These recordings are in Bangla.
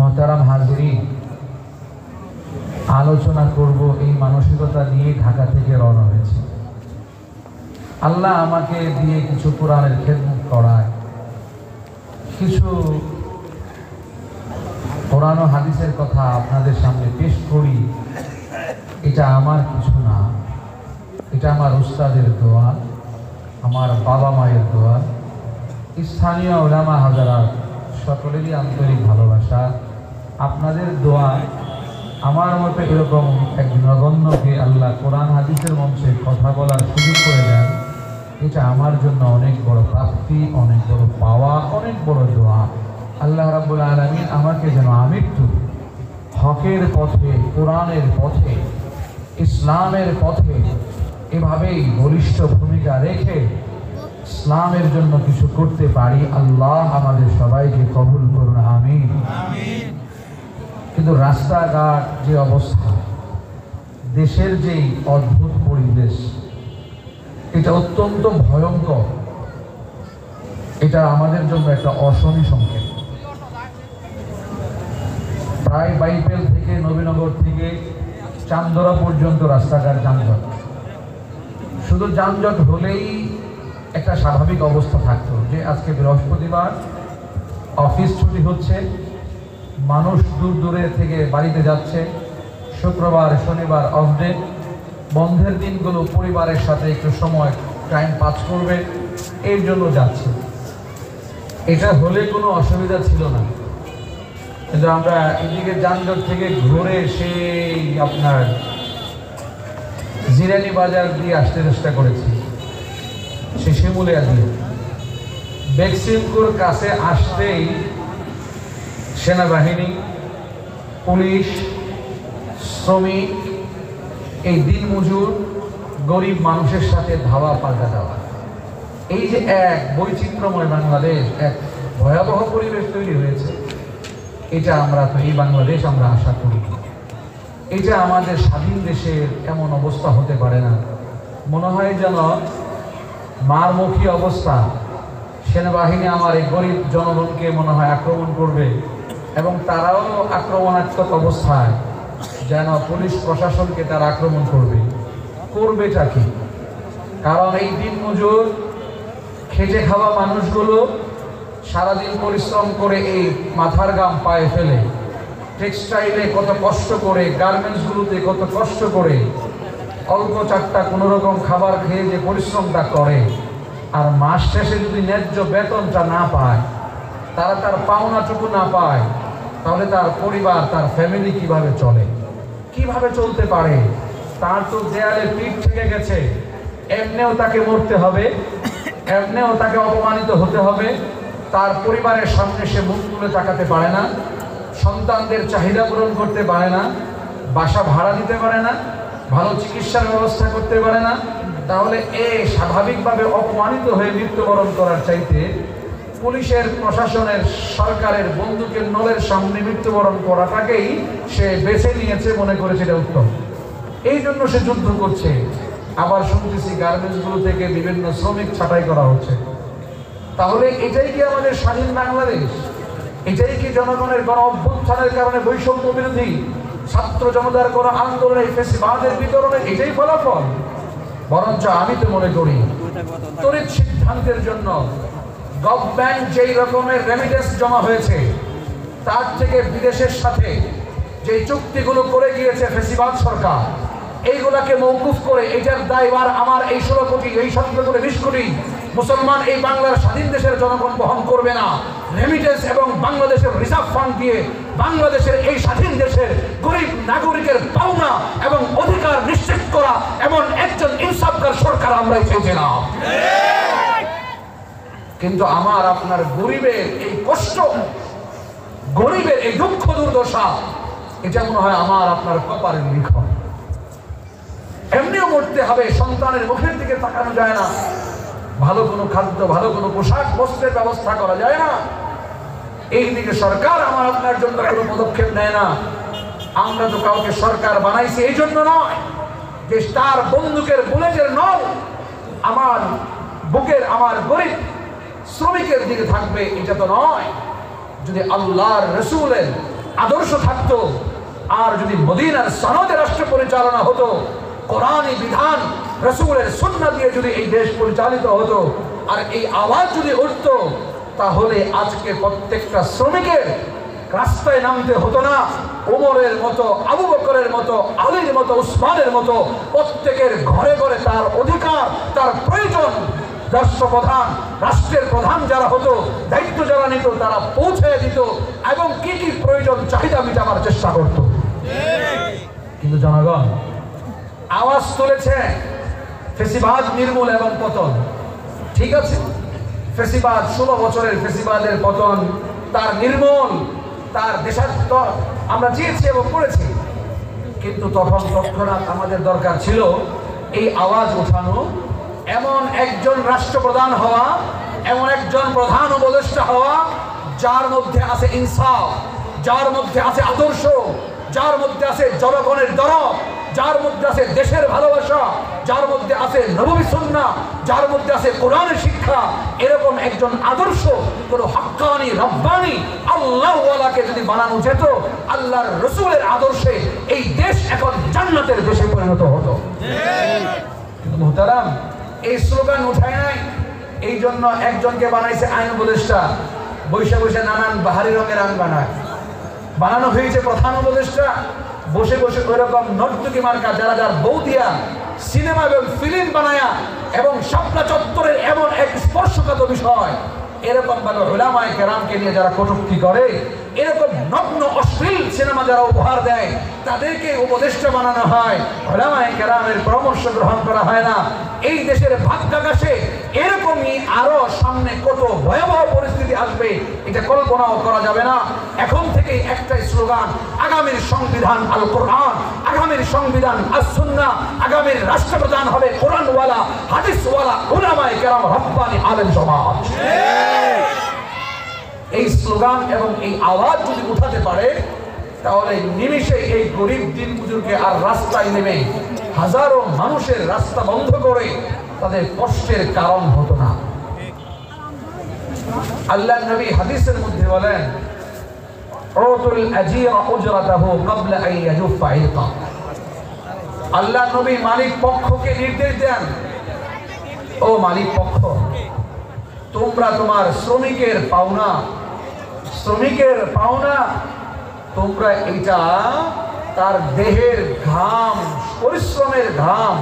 মোহতারাম হাজিরিন, আলোচনা করব এই মানসিকতা নিয়ে ঢাকা থেকে রওনা হয়েছে। আল্লাহ আমাকে দিয়ে কিছু কোরআনের খেদমত করায়, কিছু কোরআন ও হাদিসের কথা আপনাদের সামনে পেশ করি। এটা আমার কিছু না, এটা আমার উস্তাদের দোয়া, আমার বাবা মায়ের দোয়া, স্থানীয় উলামা হাজারাত সকলেরই আন্তরিক ভালোবাসা, আপনাদের দোয়া। আমার মতো এরকম এক নগণ্যকে আল্লাহ কোরআন হাদিসের মঞ্চে কথা বলার সুযোগ করে দেন, এটা আমার জন্য অনেক বড় প্রাপ্তি, অনেক বড় পাওয়া, অনেক বড় দোয়া। আল্লাহ রাব্বুল আলামিন আমাকে যেন আমৃত্যু হকের পথে, কোরআনের পথে, ইসলামের পথে এভাবেই বলিষ্ঠ ভূমিকা রেখে ইসলামের জন্য কিছু করতে পারি। আল্লাহ আমাদের সবাইকে কবুল করুন, আমিন। কিন্তু রাস্তাঘাট যে অবস্থা, দেশের যেই অদ্ভুত পরিবেশ, এটা অত্যন্ত ভয়ঙ্কর। এটা আমাদের জন্য একটা অশনি সংকেত। প্রায় বাইপেল থেকে, নবীনগর থেকে চান্দরা পর্যন্ত রাস্তাঘাট যানজট। শুধু যানজট হলেই একটা স্বাভাবিক অবস্থা থাকতো যে আজকে বৃহস্পতিবার, অফিস ছুটি হচ্ছে, মানুষ দূর দূরে থেকে বাড়িতে যাচ্ছে, শুক্রবার শনিবার অফ ডে, বন্ধের দিনগুলো পরিবারের সাথে একটু সময় টাইম পাস করবে, এর জন্য যাচ্ছে। এটা হলে কোনো অসুবিধা ছিল না। কিন্তু আমরা এদিকে যানজট থেকে ঘুরে সেই আপনার জিরানি বাজার দিয়ে আসতে চেষ্টা করেছি, সে শিমুলিয়া দিয়ে বেক্সিমপুর কাছে আসতেই সেনাবাহিনী, পুলিশ, শ্রমিক, এই দিনমজুর গরিব মানুষের সাথে ধাওয়া পাল্টা দেওয়া, এই যে এক বৈচিত্র্যময় বাংলাদেশ, এক ভয়াবহ পরিবেশ তৈরি হয়েছে, এটা আমরা তো এই বাংলাদেশ আমরা আশা করি। এটা আমাদের স্বাধীন দেশের এমন অবস্থা হতে পারে না। মনে হয় যেন মারমুখী অবস্থা, সেনাবাহিনী আমার এই গরিব জনগণকে মনে হয় আক্রমণ করবে, এবং তারাও আক্রমণাত্মক অবস্থায় যেন পুলিশ প্রশাসনকে তারা আক্রমণ করবে। করবেটা কি? কারণ এই দিনমজুর খেটে খাওয়া মানুষগুলো সারাদিন পরিশ্রম করে এই মাথার ঘাম পায়ে ফেলে, টেক্সটাইলে কত কষ্ট করে, গার্মেন্টসগুলোতে কত কষ্ট করে অল্প চারটা কোনো রকম খাবার খেয়ে যে পরিশ্রমটা করে, আর মাস শেষে যদি ন্যায্য বেতনটা না পায়, তারা তার পাওনাটুকু না পায়, তাহলে তার পরিবার, তার ফ্যামিলি কিভাবে চলে, কিভাবে চলতে পারে? তার তো দেয়ালে পিঠ থেকে গেছে, এমনিও তাকে মরতে হবে, এমনিও তাকে অপমানিত হতে হবে, তার পরিবারের সামনে সে মুখ তুলে তাকাতে পারে না, সন্তানদের চাহিদা পূরণ করতে পারে না, বাসা ভাড়া দিতে পারে না, ভালো চিকিৎসার ব্যবস্থা করতে পারে না। তাহলে স্বাভাবিকভাবে অপমানিত হয়ে মৃত্যুবরণ করার চাইতে পুলিশের, প্রশাসনের, সরকারের বন্দুকের নলের সামনে মৃত্যুবরণ করাটাকেই সে বেছে নিয়েছে, মনে করেছে এটা উত্তম। এই জন্য সে যুদ্ধ করছে। আবার শুনতেছি গার্মেন্টসগুলো থেকে বিভিন্ন শ্রমিক ছাঁটাই করা হচ্ছে। তাহলে এটাই কি আমাদের স্বাধীন বাংলাদেশ? এটাই কি জনগণের গণ অভ্যুত্থানের কারণে বৈষম্য বিরোধী ছাত্র জনতার কোন আন্দোলনের ফেসিবাদের বিতরণে এটাই ফলাফল? বরঞ্চ আমি তো মনে করি তড়িৎ সিদ্ধান্তের জন্য গভর্নমেন্ট যেই রকমের রেমিটেন্স জমা হয়েছে, তার থেকে বিদেশের সাথে যে চুক্তিগুলো করে গিয়েছে ফেসিবাদ সরকার, এইগুলাকে মওকুফ করে এটার দায়ভার আমার এই 16 কোটি, এই 17 কোটি, 20 কোটি মুসলমান এই বাংলার স্বাধীন দেশের জনগণ বহন করবে না। রেমিটেন্স এবং বাংলাদেশের রিজার্ভ ফান্ড দিয়ে বাংলাদেশের এই স্বাধীন দেশের গরিব নাগরিকের পাওনা এবং অধিকার নিশ্চিত করা এমন একজন ইনসাফকার সরকার আমরাই চেয়েছিলাম। কিন্তু আমার আপনার গরিবের এই কষ্ট, গরিবের এই দুঃখ দুর্দশা, এটা মনে হয় আমার আপনার কপালের লিখন। এমনিও মরতে হবে, সন্তানের মুখের দিকে তাকানো যায় না, ভালো কোনো খাদ্য, ভালো কোনো পোশাক বস্ত্রের ব্যবস্থা করা যায় না, এই দিকে সরকার আমার আপনার জন্য কোনো পদক্ষেপ নেয় না। আমরা তো কাউকে সরকার বানাইছি এই জন্য নয় যে তার বন্দুকের বুলেটের নল আমার বুকের, আমার গরিব শ্রমিকের দিকে থাকবে, এটা তো নয়। যদি আল্লাহর রসুলের আদর্শ থাকতো, আর যদি মদিনার সনদে রাষ্ট্র পরিচালনা হতো, কোরআনী বিধান রাসূলের সুন্নাহ দিয়ে যদি এই দেশ পরিচালিত হতো, আর এই আওয়াজ যদি উঠতো, তাহলে আজকে প্রত্যেকটা শ্রমিকের রাস্তায় নামতে হতো না। ওমরের মতো, আবু বকরের মতো, আলীর মতো, উসমানের মতো প্রত্যেকের ঘরে ঘরে তার অধিকার, তার প্রয়োজন রাষ্ট্রপ্রধান, রাষ্ট্রের প্রধান যারা হতো, দায়িত্ব যারা নিত, তারা পৌঁছে দিত এবং কি কি প্রয়োজন চাহিদা মেটাবার চেষ্টা করত। কিন্তু জনগণ আওয়াজ তুলেছে ফেসিবাদ নির্মূল এবং পতন। ঠিক আছে, ফেসিবাদ 16 বছরের ফেসিবাদের পতন, তার নির্মূল, তার দেশান্তর আমরা চেয়েছি এবং করেছি। কিন্তু তখন তৎক্ষণাৎ আমাদের দরকার ছিল এই আওয়াজ ওঠানো, এমন একজন রাষ্ট্রপ্রধান হওয়া, এমন একজন প্রধান উপদেষ্টা হওয়া যার মধ্যে আছে ইনসাফ, যার মধ্যে আছে আদর্শ, যার মধ্যে আছে জনগণের দরদ, যার মধ্যে আছে দেশের ভালোবাসা, যার মধ্যে আছে নববী সুন্নাহ, যার মধ্যে আছে কোরআনের শিক্ষা। এরকম একজন আদর্শ কোন হাক্কানি রব্বানি আল্লাহওয়ালাকে যদি বানানো যেত, আল্লাহর রাসূলের আদর্শে এই দেশ এখন জান্নাতের দেশে পরিণত হতো। কিন্তু মুহতারাম, এই স্লোগান উঠায় নাই, এই জন্য একজনকে বানাইছে আইন উপদেষ্টা, বৈশা বৈশা নানান বাহারি রঙের আইন বানানো হয়েছে প্রধান উপদেষ্টা, বসে বসে ওইরকম নর্তকী মার্কা যারা যার বৌদিয়া সিনেমা এবং ফিল্ম বানায়া এবং শাপলা চত্বরের এমন এক স্পর্শকাতর বিষয়, এরকম ভাবে উলামায়ে কেরামকে নিয়ে যারা কটূক্তি করে, এরকম নগ্ন অশ্লীল সিনেমা যারা উপহার দেয়, তাদেরকে উপদেষ্টা বানানো হয়, উলামায়ে কেরামের পরামর্শ গ্রহণ করা হয় না। এই দেশের ভাগ্যাকাশে এরকমই আরো সামনে কত ভয়াবহ পরিস্থিতি আসবে, এটা কল্পনাও করা যাবে না। এখন থেকেই একটাই স্লোগান, আগামীর সংবিধান আল কোরআন, আগামীর সংবিধান আস সুন্নাহ, আগামীর রাষ্ট্রপ্রধান হবে কোরআনওয়ালা, হাদিসওয়ালা, উলামায়ে কেরাম, রব্বানি আলেম সমাজ। এই স্লোগান এবং এই আওয়াজ যদি উঠাতে পারে, তাহলে নিমিষে এই গরিব দিনমজুরকে আর রাস্তায় নেমে হাজারো মানুষের রাস্তা বন্ধ করে তাদের কষ্টের কারণ হতো না। আল্লাহর নবী হাদিসের মধ্যে বলেন, উতুল আজীরা উজরাতাহু ক্বাবলা আন ইয়াজুফা ইলকা। আল্লাহর নবী মালিক পক্ষকে নির্দেশ দেন, ও মালিক পক্ষ, তোমরা তোমার শ্রমিকের পাওনা তোমরা এটা তার দেহের ঘাম, পরিশ্রমের ঘাম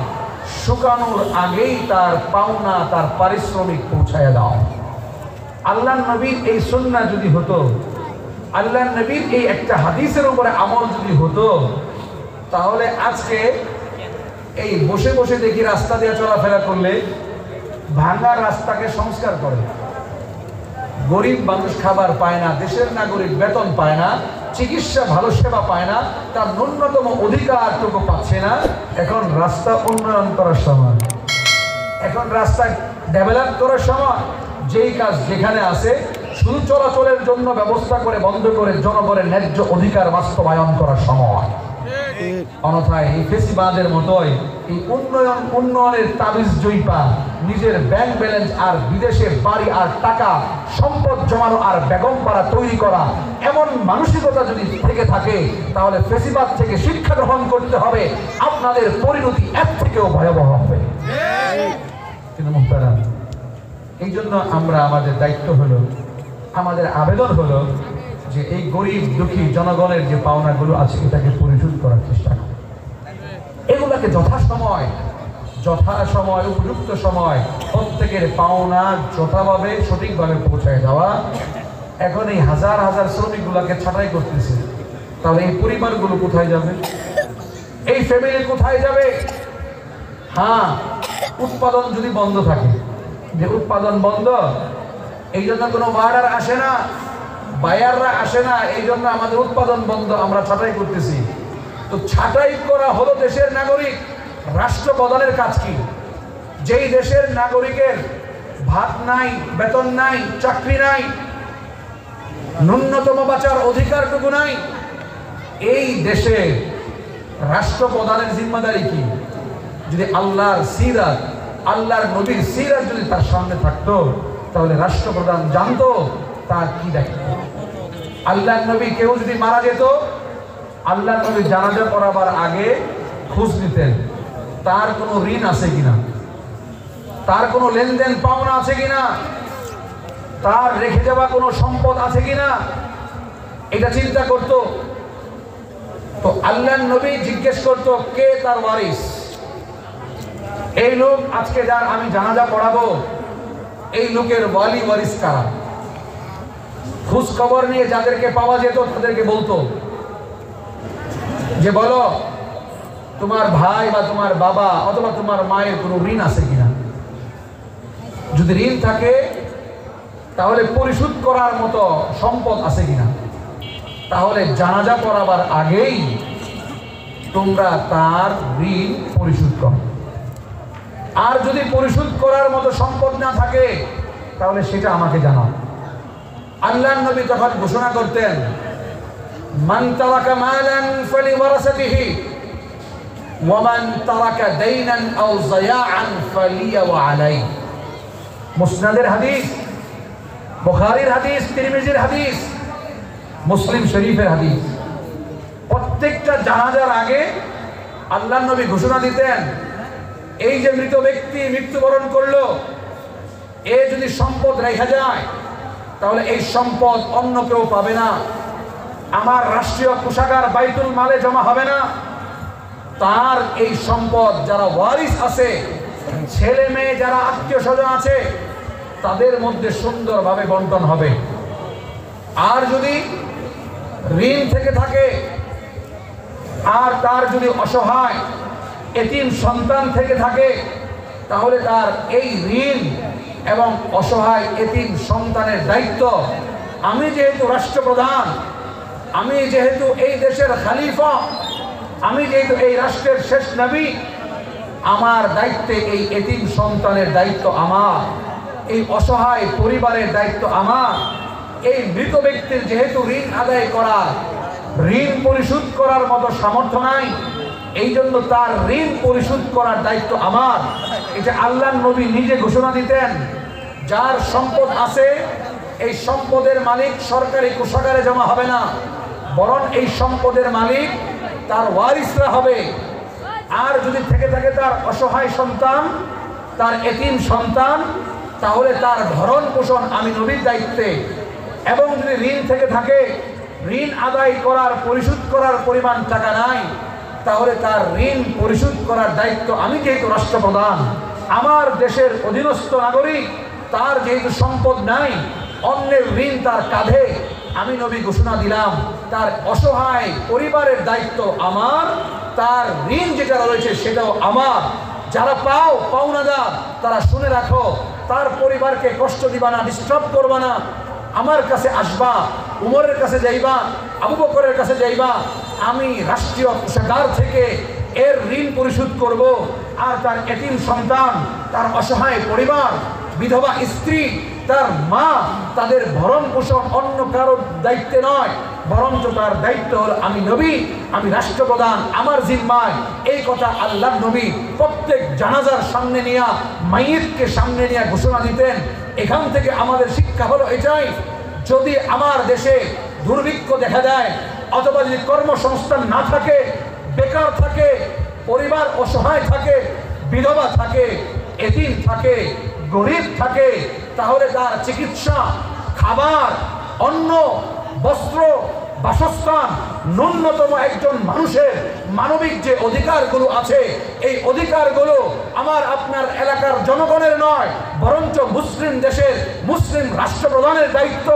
শুকানোর আগেই তার পাওনা, তার পারিশ্রমিক পৌঁছায় দাও। আল্লাহর নবীর এই সুন্নাহ যদি হতো, আল্লাহর নবীর এই একটা হাদিসের উপরে আমল যদি হতো, তাহলে আজকে এই বসে বসে দেখি রাস্তা দিয়ে চলাফেরা করলে ভাঙা রাস্তাকে সংস্কার করে, গরিব মানুষ খাবার পায় না, দেশের নাগরিক বেতন পায় না, চিকিৎসা ভালো সেবা পায় না, তার ন্যূনতম অধিকারটুকু পাচ্ছে না। এখন রাস্তা উন্নয়ন করার সময়, এখন রাস্তা ডেভেলপ করার সময়, যেই কাজ যেখানে আছে শুধু চলাচলের জন্য ব্যবস্থা করে বন্ধ করে জনগণের ন্যায্য অধিকার বাস্তবায়ন করার সময়। অন্যথায় এই ফেসিবাদের মতোই এই উন্নয়নের তাবিজ জয়পা, নিজের ব্যাংক ব্যালেন্স আর বিদেশে বাড়ি আর টাকা সম্পদ জমানো আর বেগম পাড়া তৈরি করা, এমন মানসিকতা যদি থেকে থাকে, তাহলে ফেসিবাদ থেকে শিক্ষা গ্রহণ করতে হবে, আপনাদের পরিণতি এর থেকেও ভয়াবহ হবে। কিন্তু মুহতারাম, এই জন্য আমরা আমাদের দায়িত্ব হলো, আমাদের আবেদন হলো যে এই গরিব দুঃখী জনগণের যে পাওনাগুলো আছে এটাকে পরিশোধ করার চেষ্টা করা, এগুলাকে যথাসময় উপযুক্ত সময় প্রত্যেকের পাওনা যথাভাবে সঠিকভাবে পৌঁছায় দেওয়া। এখন এই হাজার হাজার শ্রমিকগুলোকে ছাঁটাই করতেছে, তাহলে এই পরিবারগুলো কোথায় যাবে? এই ফ্যামিলি কোথায় যাবে? হ্যাঁ, উৎপাদন যদি বন্ধ থাকে, যে উৎপাদন বন্ধ, এই জন্য কোনো বায়ার আসে না, বায়াররা আসে না, এই জন্য আমাদের উৎপাদন বন্ধ, আমরা ছাঁটাই করতেছি। তো ছাঁটাই করা হলো দেশের নাগরিক, রাষ্ট্রপ্রধানের কাজ কি? যেই দেশের নাগরিকের ভাত নাই, বেতন নাই, চাকরি নাই, ন্যূনতম বাঁচার অধিকারটুকু নাই, এই দেশে রাষ্ট্রপ্রধানের জিম্মাদারি কি? যদি আল্লাহর সিরাত, আল্লাহর নবীর সিরাত যদি তার সামনে থাকতো, তাহলে রাষ্ট্রপ্রধান জানতো তার কি দায়িত্ব। আল্লাহ নবী কেউ যদি মারা যেত, আল্লাহ নবী জানাজা পড়াবার আগে খোঁজ নিতেন তার কোনো ঋণ আছে কিনা, তার কোনো লেনদেন পাওনা আছে কিনা, তার রেখে যাওয়া কোনো সম্পদ আছে কিনা, এটা চিন্তা করত। তো আল্লাহ নবী জিজ্ঞেস করত কে তার ওয়ারিস। এই লোক আজকে যার আমি জানাজা পড়াবো, এই লোকের ওয়ালি ওয়ারিস কারা। খোঁজ খবর নিয়ে যাদেরকে পাওয়া যেত তাদেরকে বলতো যে বলো তোমার ভাই বা তোমার বাবা অথবা তোমার মায়ের কোনো ঋণ আছে কিনা। যদি ঋণ থাকে তাহলে পরিশোধ করার মতো সম্পদ আছে কিনা, তাহলে জানাজা পড়াবার আগেই তোমরা তার ঋণ পরিশোধ করো। আর যদি পরিশোধ করার মতো সম্পদ না থাকে তাহলে সেটা আমাকে জানাও। আল্লাহর নবী তখন ঘোষণা করতেন মান তারাকা মালান ফালিওয়ারাসাতিহি ওয়া মান তারাকা দাইনান আও যায়াআন ফালিয়া আলাইহি। মুসনাদের হাদিস, বুখারীর হাদিস, তিরমিজির হাদিস, মুসলিম শরীফের হাদিস। প্রত্যেকটা জানাজার আগে আল্লাহর নবী ঘোষণা দিতেন এই যে মৃত ব্যক্তি মৃত্যুবরণ করলো, এ যদি সম্পদ রেখে যায় তাহলে এই সম্পদ অন্য কেউ পাবে না, আমার রাষ্ট্রীয় কোষাগার বাইতুল মালে জমা হবে না, তার এই সম্পদ যারা ওয়ারিস আছে, ছেলে মেয়ে যারা আত্মীয় স্বজন আছে, তাদের মধ্যে সুন্দরভাবে বন্টন হবে। আর যদি ঋণ থেকে থাকে আর তার যদি অসহায় এতিম সন্তান থেকে থাকে তাহলে তার এই ঋণ এবং অসহায় এতিম সন্তানের দায়িত্ব আমি যেহেতু রাষ্ট্রপ্রধান, আমি যেহেতু এই দেশের খলিফা, আমি যেহেতু এই রাষ্ট্রের শেষ নবী, আমার দায়িত্বে এই এতিম সন্তানের দায়িত্ব আমার, এই অসহায় পরিবারের দায়িত্ব আমার। এই মৃত ব্যক্তির যেহেতু ঋণ আদায় করা, ঋণ পরিশোধ করার মতো সামর্থ্য নাই, এই জন্য তার ঋণ পরিশোধ করার দায়িত্ব আমার। এটা আল্লাহর নবী নিজে ঘোষণা দিতেন। যার সম্পদ আছে এই সম্পদের মালিক সরকারি কোষাগারে জমা হবে না, বরং এই সম্পদের মালিক তার ওয়ারিসরা হবে। আর যদি থেকে থাকে তার অসহায় সন্তান, তার এতিম সন্তান, তাহলে তার ভরণ পোষণ আমি নবীর দায়িত্বে। এবং যদি ঋণ থেকে থাকে, ঋণ আদায় করার পরিশোধ করার পরিমাণ টাকা নাই, তাহলে তার ঋণ পরিশোধ করার দায়িত্ব আমি যেহেতু রাষ্ট্রপ্রধান, আমার দেশের অধীনস্থ নাগরিক, তার যেহেতু সম্পদ নাই, অন্যের ঋণ তার কাঁধে, আমি নবী ঘোষণা দিলাম তার অসহায় পরিবারের দায়িত্ব আমার, তার ঋণ যেটা রয়েছে সেটাও আমার। যারা পাওনাদার তারা শুনে রাখো, তার পরিবারকে কষ্ট দিবা না, ডিস্টার্ব করবা না। আমার কাছে আসবা, উমরের কাছে যাইবা, আবু বকরের কাছে যাইবা, আমি রাষ্ট্রীয় কোষাগার থেকে এর ঋণ পরিশোধ করব। আর তার এতিম সন্তান, তার অসহায় পরিবার, বিধবা স্ত্রী, তার মা, তাদের ভরণ পোষণ অন্য কারোর দায়িত্বে নয়, বরঞ্চ তার দায়িত্ব হলো আমি নবী, আমি রাষ্ট্রপ্রধান, আমার জিম্মায়। এই কথা আল্লাহ নবী প্রত্যেক জানাজার সামনে নিয়ে, মাইয়িতকে সামনে নিয়ে ঘোষণা দিতেন। এখান থেকে আমাদের শিক্ষা হলো এটাই, যদি আমার দেশে দুর্ভিক্ষ দেখা দেয় অথবা যদি কর্মসংস্থান না থাকে, বেকার থাকে, পরিবার অসহায় থাকে, বিধবা থাকে, এতিম থাকে, গরিব থাকে, তাহলে তার চিকিৎসা, খাবার, অন্ন, বস্ত্র, বাসস্থান, ন্যূনতম একজন মানুষের মানবিক যে অধিকারগুলো আছে, এই অধিকারগুলো আমার আপনার এলাকার জনগণের নয়, বরঞ্চ মুসলিম দেশের মুসলিম রাষ্ট্রপ্রধানের দায়িত্ব।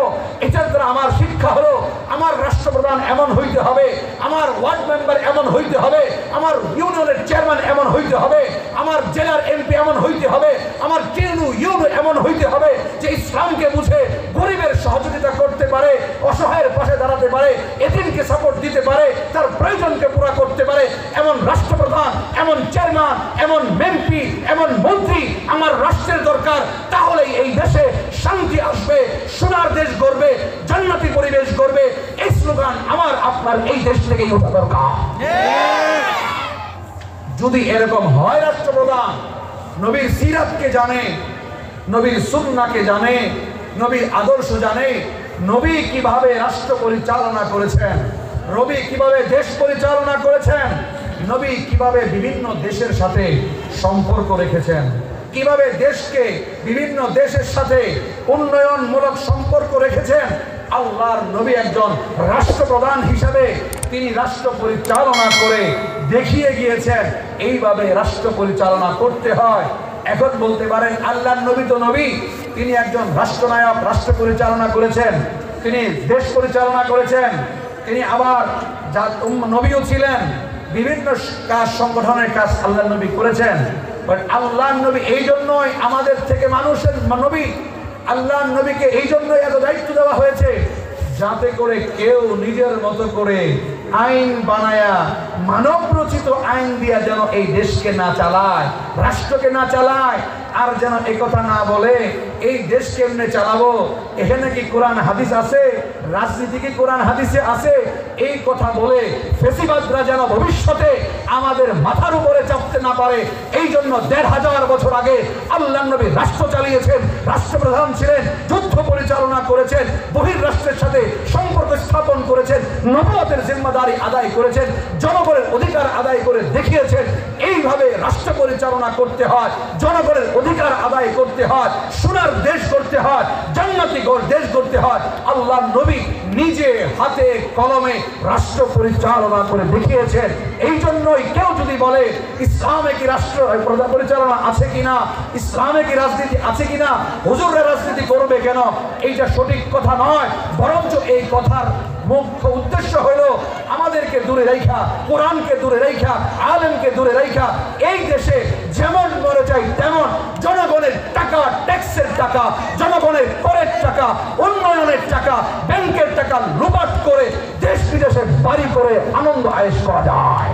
এটার দ্বারা আমার শিক্ষা হলো আমার রাষ্ট্রপ্রধান এমন হইতে হবে, আমার ওয়ার্ড মেম্বার এমন হইতে হবে, আমার ইউনিয়নের চেয়ারম্যান এমন হইতে হবে, আমার জেলার এমপি এমন হইতে হবে, আমার ইউনো এমন হইতে হবে যে ইসলামকে বুঝে গরিবের সহযোগিতা করতে পারে, অসহায়ের পাশে দাঁড়াতে পারে, এতিমকে সাপোর্ট দিতে পারে, তার প্রয়োজনকে পুরা করতে পারে। এমন রাষ্ট্রপ্রধান, এমন চেয়ারম্যান, এমন এমপি, এমন মন্ত্রী আমার রাষ্ট্রের দরকার। তাহলেই এই দেশে শান্তি আসবে, সোনার দেশ গড়বে, জান্নাতি পরিবেশ গড়বে। এই স্লোগান আমার আপনার এই দেশ থেকেই ওঠা দরকার। যদি এরকম হয়, রাষ্ট্রপ্রধান নবীর সিরাতকে জানে, নবীর সুন্নাহকে জানে, নবীর আদর্শ জানে, নবী কিভাবে রাষ্ট্র পরিচালনা করেছেন, নবী কিভাবে দেশ পরিচালনা করেছেন, নবী কিভাবে বিভিন্ন দেশের সাথে সম্পর্ক রেখেছেন, কিভাবে দেশকে বিভিন্ন দেশের সাথে উন্নয়নমূলক সম্পর্ক রেখেছেন। আল্লাহর নবী একজন রাষ্ট্রপ্রধান হিসাবে তিনি রাষ্ট্র পরিচালনা করে দেখিয়ে গিয়েছেন এইভাবে রাষ্ট্র পরিচালনা করতে হয়। এখন বলতে পারেন আল্লাহর নবী তো নবী, তিনি একজন রাষ্ট্রনায়ক, রাষ্ট্র পরিচালনা করেছেন, তিনি দেশ পরিচালনা করেছেন, তিনি আবার নবীও ছিলেন, বিভিন্ন কাজ সংগঠনের কাজ আল্লাহর নবী করেছেন। বাট আল্লাহর নবী এই জন্যই আমাদের থেকে মানুষের নবী, আল্লাহর নবীকে এই জন্যই এত দায়িত্ব দেওয়া হয়েছে যাতে করে কেউ নিজের মতো করে আইন বানায়া মানব রচিত আইন দিয়া যেন এই দেশকে না চালায়, রাষ্ট্রকে না চালায়, আর যেন এই কথা না বলে এই দেশ কেমনে চালাবো, এখানে কি কোরআন হাদিস আছে, রাজনীতি কি কোরআন হাদিসে আছে, এই কথা বলে ফেসিবাদরা যেন ভবিষ্যতে আমাদের মাথার উপরে চাপতে না পারে। এই জন্য ১৫০০ বছর আগে আল্লাহর নবী রাষ্ট্র চালিয়েছেন, রাষ্ট্রপ্রধান ছিলেন, যুদ্ধ পরিচালনা করেছেন, বহির্রাষ্ট্রের সাথে সম্পর্ক স্থাপন করেছেন, নবুয়তের জিম্মাদারি আদায় করেছেন, জনগণের অধিকার আদায় করে দেখিয়েছেন। এইভাবে রাষ্ট্র পরিচালনা করতে হয়, জনগণের অধিকার আদায় করতে হয়, সোনার দেশ করতে হয়, জান্নাতি দেশ করতে হয়। আল্লাহর নবী নিজে হাতে কলমে রাষ্ট্র পরিচালনা করে দেখিয়েছেন। এই জন্যই কেউ যদি বলে ইসলামে কি রাষ্ট্র পরিচালনা আছে কিনা, ইসলামে কি রাজনীতি আছে কিনা, হুজুররা রাজনীতি করবে কেন, এইটা সঠিক কথা নয়। বরঞ্চ এই কথার মুখ্য উদ্দেশ্য হলো আমাদেরকে দূরে রাখা, কোরআনকে দূরে রাখা, আলেমকে দূরে রাখা, এই দেশে যেমন মরে যায় তেমন জনগণের টাকা, ট্যাক্সের টাকা, জনগণের করের টাকা, উন্নয়নের টাকা, ব্যাংকের টাকা লুপাট করে দেশ বিদেশে বাড়ি করে আনন্দ আয়েশ করা যায়।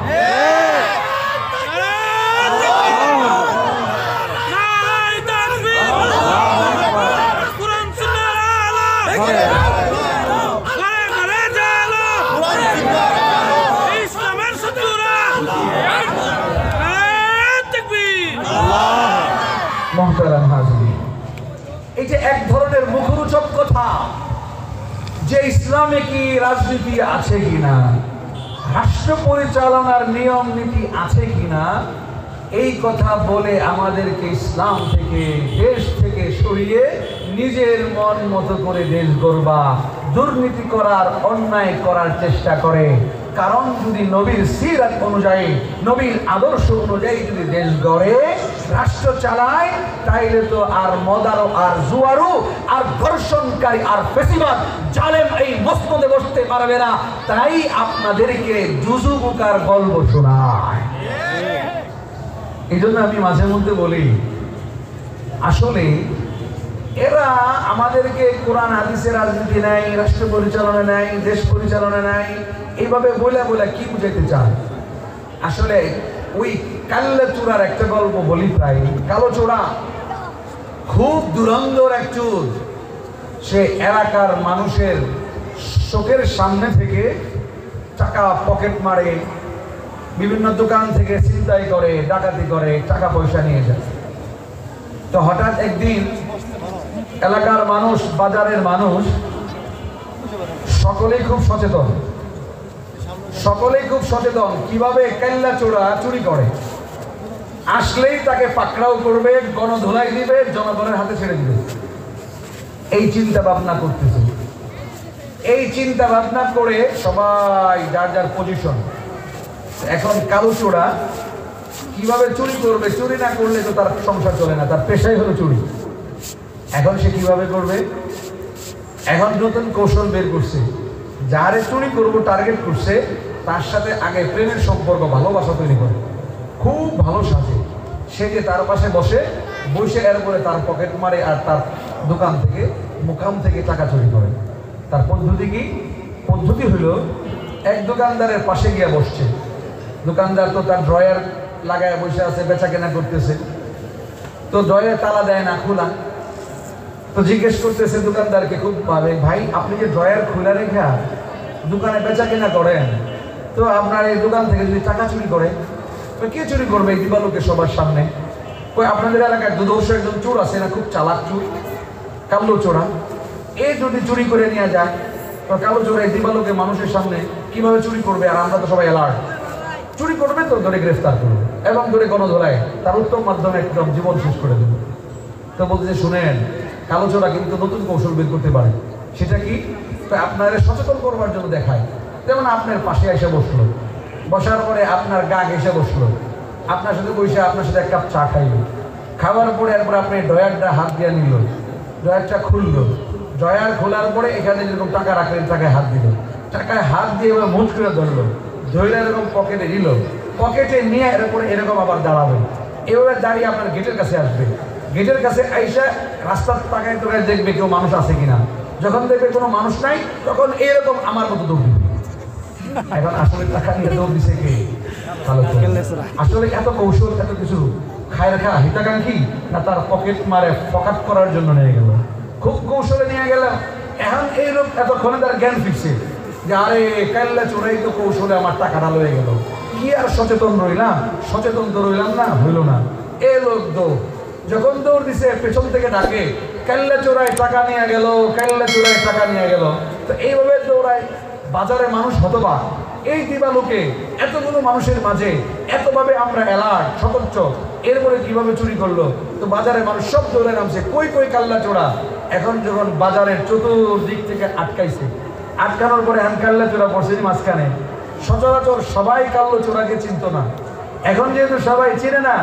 এই যে এক ধরনের মুখরোচক কথা যে ইসলামে কি রাজনীতি আছে কিনা, রাষ্ট্র পরিচালনার নিয়ম নীতি আছে কিনা, এই কথা বলে আমাদেরকে ইসলাম থেকে, দেশ থেকে সরিয়ে নিজের মন মতো করে দেশ গড়বা, দুর্নীতি করার, অন্যায় করার চেষ্টা করে। কারণ যদি নবীর সিরাত অনুযায়ী, নবীর আদর্শ অনুযায়ী যদি দেশ গড়ে, রাষ্ট্র চালায়, তাইলে তো আর মদারো, আর জুয়ারু, আর ধর্ষণকারী, আর ফেসিবাদ জালেম এই মসনদে বসতে পারবে না। তাই আপনাদেরকে জুজুবুকার গল্প শোনায়। এই জন্য আমি মাঝে মধ্যে বলি, আসলে এরা আমাদেরকে কোরআন হাদিসের রাজনীতি নাই, রাষ্ট্র পরিচালনা নাই, দেশ পরিচালনা নাই, এইভাবে বলে বলে কি বুঝাইতে চান? আসলে ওই কাল্লা চূড়ার একটা গল্প বলি প্রায়। কালো চূড়া খুব দুরন্তর এক চোর, সে এলাকার মানুষের চোখের সামনে থেকে টাকা পকেট মারে, বিভিন্ন দোকান থেকে ছিনতাই করে, ডাকাতি করে, টাকা পয়সা নিয়ে যায়। তো হঠাৎ একদিন এলাকার মানুষ, বাজারের মানুষ সকলেই খুব সচেতন, সকলেই খুব সচেতন কিভাবে কাল্লা চোরা চুরি করে। আসলেই তাকে পাকড়াও করবে, গণধোলাই দিবে, জনগণের হাতে ছেড়ে দিবে। এই চিন্তা ভাবনা করতেছে। এই চিন্তা ভাবনা করে সবাই যার যার পজিশন। এখন কালো চোরা কিভাবে চুরি করবে, চুরি না করলে তো তার সংসার চলে না, তার পেশাই হলো চুরি। এখন সে কিভাবে করবে? এখন নতুন কৌশল বের করছে। যারে চুরি করবো টার্গেট করছে, তার সাথে আগে প্রেমের সম্পর্ক, ভালোবাসা তৈরি করে, খুব ভালো সাজে, সে যে তার পাশে বসে এরপরে তার পকেট মারে আর তার দোকান থেকে, মুকাম থেকে টাকা চুরি করে। তার পদ্ধতি কি? পদ্ধতি হলো, এক দোকানদারের পাশে গিয়ে বসছে। দোকানদার তো তার ড্রয়ার লাগায় বসে আছে, বেচা কেনা করতেছে। তো ড্রয়ার তালা দেয় না, খোলা। তো জিজ্ঞেস করতেছে দোকানদারকে খুব ভাবে, ভাই আপনি যে ড্রয়ার খোলা রেখা দোকানে বেচা কেনা করেন, তো আপনার এই দোকান থেকে যদি টাকা চুরি করে, তো কে চুরি করবে এই দিবালোকে সবার সামনে? কই আপনাদের এলাকায় দুদর্শ একজন চোর আছে না, খুব চালাক চোর, কালো চোরা। এ যদি চুরি করে নিয়ে যায় তো কালো চোরাই দিবালোকে মানুষের সামনে কিভাবে চুরি করবে? আর আমরা তো সবাই অ্যালার্ট, চুরি করবে তো ধরে গ্রেফতার করবে এবং ধরে গণধোলায় তার উত্তম মাধ্যমে একদম জীবন শেষ করে দেবে। তো বলতে যে শুনেন, কালো চোরা কিন্তু নতুন কৌশল বের করতে পারে। সেটা কি? তো আপনারা সচেতন করবার জন্য দেখায়। যেমন আপনার পাশে এসে বসলো, বসার পরে আপনার গা ঘেসে বসলো, আপনার সাথে বসে আপনার সাথে এক কাপ চা খাইলো, খাওয়ার পরে এরপরে আপনি ড্রয়ারটা হাত দিয়ে নিল, ড্রয়ারটা খুললো, ড্রয়ার খোলার পরে এখানে যেরকম টাকা রাখলেন টাকায় হাত দিল, টাকায় হাত দিয়ে এবার মুঠ করে ধরলো, ধরে এরকম পকেটে দিল, পকেটে নিয়ে এরপরে এরকম আবার দাঁড়াবেন। এভাবে দাঁড়িয়ে আপনার গেটের কাছে আসবে, গেটের কাছে আইসা রাস্তার তাকায় তোকায় দেখবে কেউ মানুষ আছে কিনা। যখন দেখবে কোনো মানুষ নাই তখন এরকম আমার মতো দৌড় দিবে। এখন আসলে টাকা নিয়ে দৌড় দিছে কে? ভালো। আসলে এত কৌশল, এত কিছু খায় রাখা হিতাকাঙ্ক্ষী না তার পকেট মারে ফকাট করার জন্য নিয়ে গেল, খুব কৌশলে নিয়ে গেল। এখন এই লোক এতক্ষণে তার জ্ঞান ফিরছে যে আরে কাল্লা চোরাই তো কৌশলে আমার টাকাটা লয়ে গেল। কি আর সচেতন রইলাম? সচেতন তো রইলাম না, হইল না। এ লোক দৌড়, যখন দৌড় দিছে পেছন থেকে ডাকে কাল্লা চোরাই টাকা নিয়ে গেল, কাল্লা চোরাই টাকা নিয়ে গেল। তো এইভাবে দৌড়ায় বাজারে মানুষ হতবা। এই দিবালোকে এতগুলো মানুষের মাঝে এতভাবে আমরা অ্যালার্ট সতর্ক, এরপরে কিভাবে চুরি করলো? তো বাজারে মানুষ সব দৌড়ে নামছে, কই কই কাল্লা চোরা। এখন যখন বাজারের চতুর্দিক থেকে আটকাইছে, আটকানোর পরে এখন কাল্লা চোরা পড়ছে মাঝখানে। সচরাচর সবাই কাল্লা চোরাকে চিনত না, এখন যেহেতু সবাই চিনে না,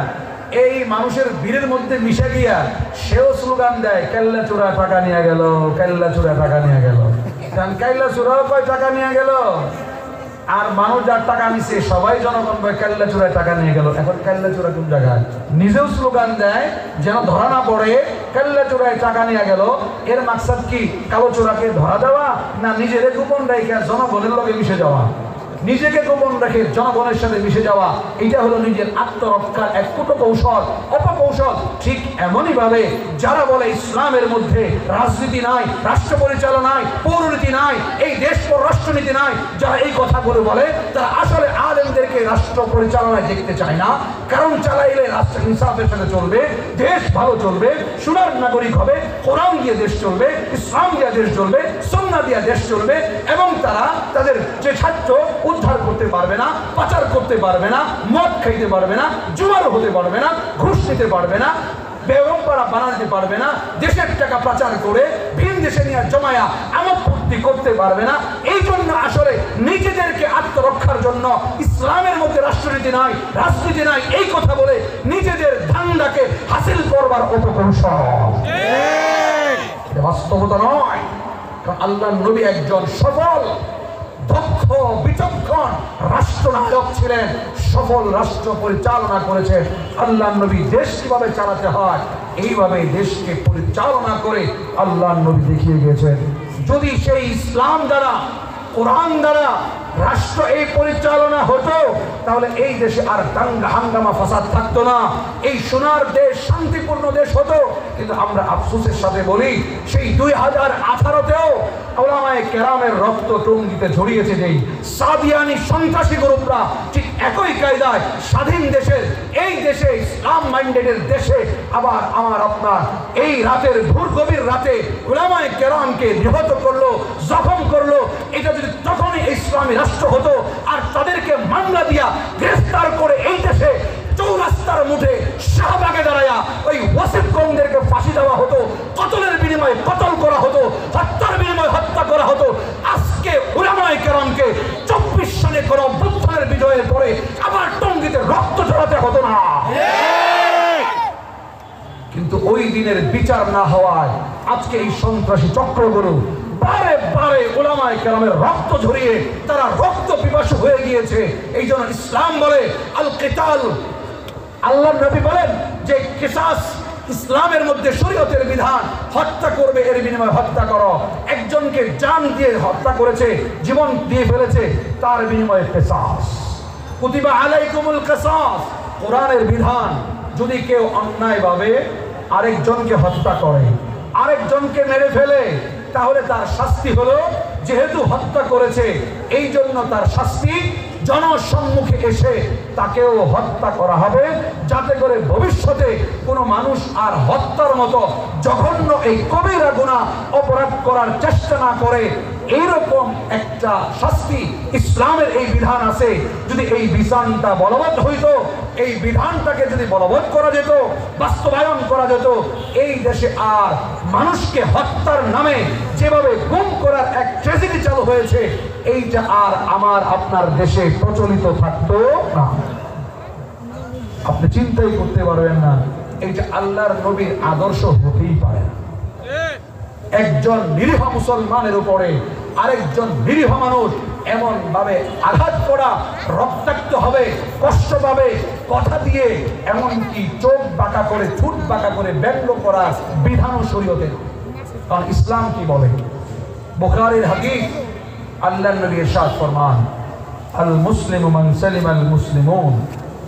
এই মানুষের ভিড়ের মধ্যে মিশে গিয়া সেও স্লোগান দেয় কাল্লা চোরা টাকা নিয়ে গেল, কাল্লা চোরা টাকা নিয়ে গেল। কারণ কাল্লা চোরাও কয় টাকা নিয়ে গেল, আর মানুষ যার টাকা নিছে সবাই জনগণ বলে কাল্লা চোরায় টাকা নিয়ে গেল। এখন কাল্লা চোরা কোন জায়গায়? নিজেও স্লোগান দেয় যেন ধরা না পড়ে কাল্লা চোরায় টাকা নিয়ে গেল। এর মাকসাদ কি? কালো চোরাকে ধরা দেওয়া না নিজের গোপন রেখে জনগণের লগে মিশে যাওয়া? নিজেকে গোপন রেখে জনগণের সাথে মিশে যাওয়া, এটা হলো নিজের আত্মরক্ষার এক কুটো কৌশল, অপকৌশল। ঠিক এমনই ভাবে যারা বলে ইসলামের মধ্যে রাজনীতি নাই, রাষ্ট্র পরিচালনায় পৌরনীতি নাই, এই দেশ রাষ্ট্রনীতি নাই, যারা এই কথাগুলো বলে তারা আসলে আলেমদেরকে রাষ্ট্র পরিচালনায় দেখতে চায় না। কারণ চালাইলে রাষ্ট্র ইনসাফের সাথে চলবে, দেশ ভালো চলবে, সোনার নাগরিক হবে, কোরআন দিয়ে দেশ চলবে, ইসলাম দিয়ে দেশ চলবে, সুন্নাহ দিয়ে দেশ চলবে। এবং তারা তাদের যে ছাত্র উদ্ধার করতে পারবে না, পাচার করতে পারবে না, মদ খাইতে পারবে না, জুয়ার হতে পারবে না, ঘুষ নিতে পারবে না, বেগমপাড়া বানাতে পারবে না, দেশের টাকা পাচার করে ভিন দেশে নিয়ে জমায়া আমোদ ফুর্তি করতে পারবে না। এই জন্য আসলে নিজেদেরকে আত্মরক্ষার জন্য ইসলামের মধ্যে রাষ্ট্রনীতি নাই, রাজনীতি নাই, এই কথা বলে নিজেদের ধান্দাকে হাসিল করবার অপকৌশল, বাস্তবতা নয়। কারণ আল্লাহর নবী একজন সফল, দক্ষ, বিচক্ষণ রাষ্ট্রনায়ক ছিলেন, সফল রাষ্ট্র পরিচালনা করেছেন। আল্লাহর নবী দেশ কিভাবে চালাতে হয় এইভাবে দেশকে পরিচালনা করে আল্লাহর নবী দেখিয়ে গেছেন। যদি সেই ইসলাম দ্বারা, কোরআন দ্বারা রাষ্ট্র এই পরিচালনা হতো তাহলে এই দেশে আর দাঙ্গা হাঙ্গামা ফাসাদ থাকতো না, এই সোনার দেশ শান্তিপূর্ণ দেশ হতো। কিন্তু আমরা আফসোসের সাথে বলি সেই 2018-তেও ওলামায়ে কেরামের রক্ত টঙ্গিতে ঝরিয়েছে যেই সাদিয়ানি সন্ত্রাসী গ্রুপরা, ঠিক একই কায়দায় স্বাধীন দেশের এই দেশে ইসলাম মাইন্ডেডের দেশে আবার আমার আপনার এই রাতের ভোর গভীর রাতে ওলামায়ে কেরামকে নিহত করলো, জখম করলো। এটা যদি তখনই ইসলামী রাষ্ট্র হতো আর তাদেরকে মামলা দিয়া গ্রেফতার করে এই দেশে চৌরাস্তার মুঠে শাহবাগে দাঁড়ায়া ওই ওয়াসিফ কমদেরকে ফাঁসি দেওয়া হতো, কতলের বিনিময়ে কতল করা হতো, হত্যার বিনিময়ে হত্যা করা হতো। আজকে উলামায়ে কেরামকে 24 সালে কোনো অভ্যুত্থানের বিজয়ের পরে আবার টঙ্গিতে রক্ত ঝরাতে হতো না। কিন্তু ওই দিনের বিচার না হওয়ায় আজকে এই সন্ত্রাসী চক্রগুলো বারে বারে উলামায়ে কেরামের রক্ত ঝরিয়ে তারা রক্ত পিপাসু হয়ে গিয়েছে। এই জন্য ইসলাম বলে আল কিতাল, আল্লাহর নবী বলেন যে কিসাস ইসলামের মধ্যে শরীয়তের বিধান, হত্যা করবে এর বিনিময়ে হত্যা করো। একজনকে জান দিয়ে হত্যা করেছে, জীবন দিয়ে ফেলেছে, তার বিনিময়ে কিসাস। কুতিবা আলাইকুমুল কিসাস, কোরআনের বিধান। যদি কেউ অন্যায়ভাবে আরেকজনকে হত্যা করে, আরেকজনকে মেরে ফেলে, তাহলে তার শাস্তি হলো যেহেতু হত্যা করেছে এই জন্য তার শাস্তি জনসম্মুখে এসে তাকেও হত্যা করা হবে, যাতে করে ভবিষ্যতে কোনো মানুষ আর হত্যার মতো জঘন্য এই কবিরা গুনাহ অপরাধ করার চেষ্টা না করে। এইরকম একটা শাস্তি ইসলামের এই বিধান আছে। যদি এই বিধানটা বলবৎ হইতো, এই বিধানটাকে যদি বলবৎ করা যেত, বাস্তবায়ন করা যেত, এই দেশে আর মানুষকে হত্যার নামে যেভাবে গুম করার এক ট্র্যাজেডি চালু হয়েছে, এইটা আর আমার আপনার দেশে প্রচলিত থাকতো না। আপনি চিন্তাই করতে পারবেন না, এইটা আল্লাহর নবীর আদর্শ হতেই পারে না। একজন নিরীহ মুসলমানের উপরে আরেকজন নিরীহ মানুষ এমন ভাবে আঘাত করা, রক্তাক্ত হবে, কষ্ট পাবে, কথা দিয়ে এমনকি চোখ বাঁকা করে, ঠোঁট বাঁকা করে ব্যঙ্গ করা বিধান শরীয়তে। কারণ ইসলাম কি বলে? বুখারীর হাদিস, আল্লাহর নবী ইরশাদ ফরমান, আল মুসলিমু মান সালিমাল মুসলিমুন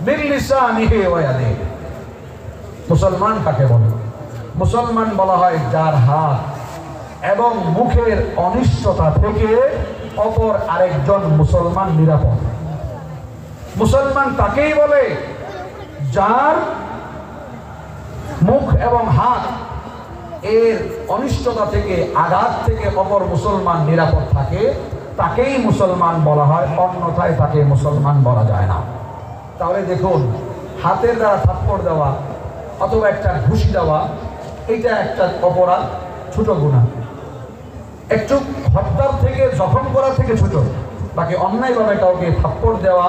মিন লিসানিহি ওয়া ইয়াদিহি। মুসলমান কাকে বলে? মুসলমান বলা হয় যার হাত এবং মুখের অনিষ্টতা থেকে অপর আরেকজন মুসলমান নিরাপদ। মুসলমান তাকেই বলে যার মুখ এবং হাত এর অনিষ্টতা থেকে, আঘাত থেকে অপর মুসলমান নিরাপদ থাকে, তাকেই মুসলমান বলা হয়, অন্যথায় তাকে মুসলমান বলা যায় না। তাহলে দেখুন, হাতের দ্বারা থাপ্পড় দেওয়া অথবা একটা ঘুষি দেওয়া, এটা একটা অপরাধ, ছোট গুনাহ। একটু হত্যার থেকে, জখম করা থেকে ছোট। বাকি অন্যায়ভাবে কাউকে থাপ্পড় দেওয়া,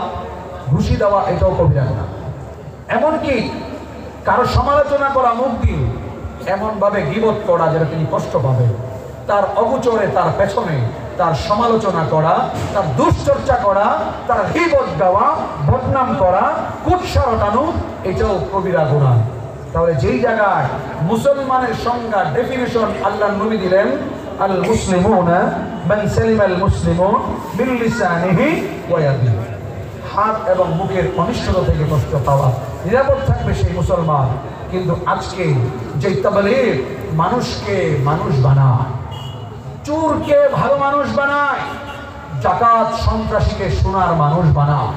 ঘুষি দেওয়া, এটাও কবিরা গুনাহ। এমনকি কারো সমালোচনা করা মুখ দিয়ে, এমন ভাবে গীবত করা যেটা তিনি কষ্ট পাবে, তার অগোচরে, তার পেছনে তার সমালোচনা করা, তার দুশ্চর্চা করা, তার গীবত দেওয়া, বদনাম করা, কুৎসা রটানো, এটাও কবিরা গুনাহ। তাহলে যেই জায়গায় মুসলমানের সংজ্ঞা, ডেফিনিশন আল্লাহর নবী দিলেন, আল মুসলিমুনা মান সালিমাল মুসলিমুন মিন লিসানিহি ওয়া ইয়াদিহি, হাত এবং মুখের অনিষ্টতা থেকে কষ্ট পাওয়া, নিরাপদ থাকবে সেই মুসলমান। কিন্তু আজকে যে তাবলীগ মানুষকে মানুষ বানায়, চোরকে ভালো মানুষ বানায়, জাকাত সন্ত্রাসীকে সোনার মানুষ বানায়,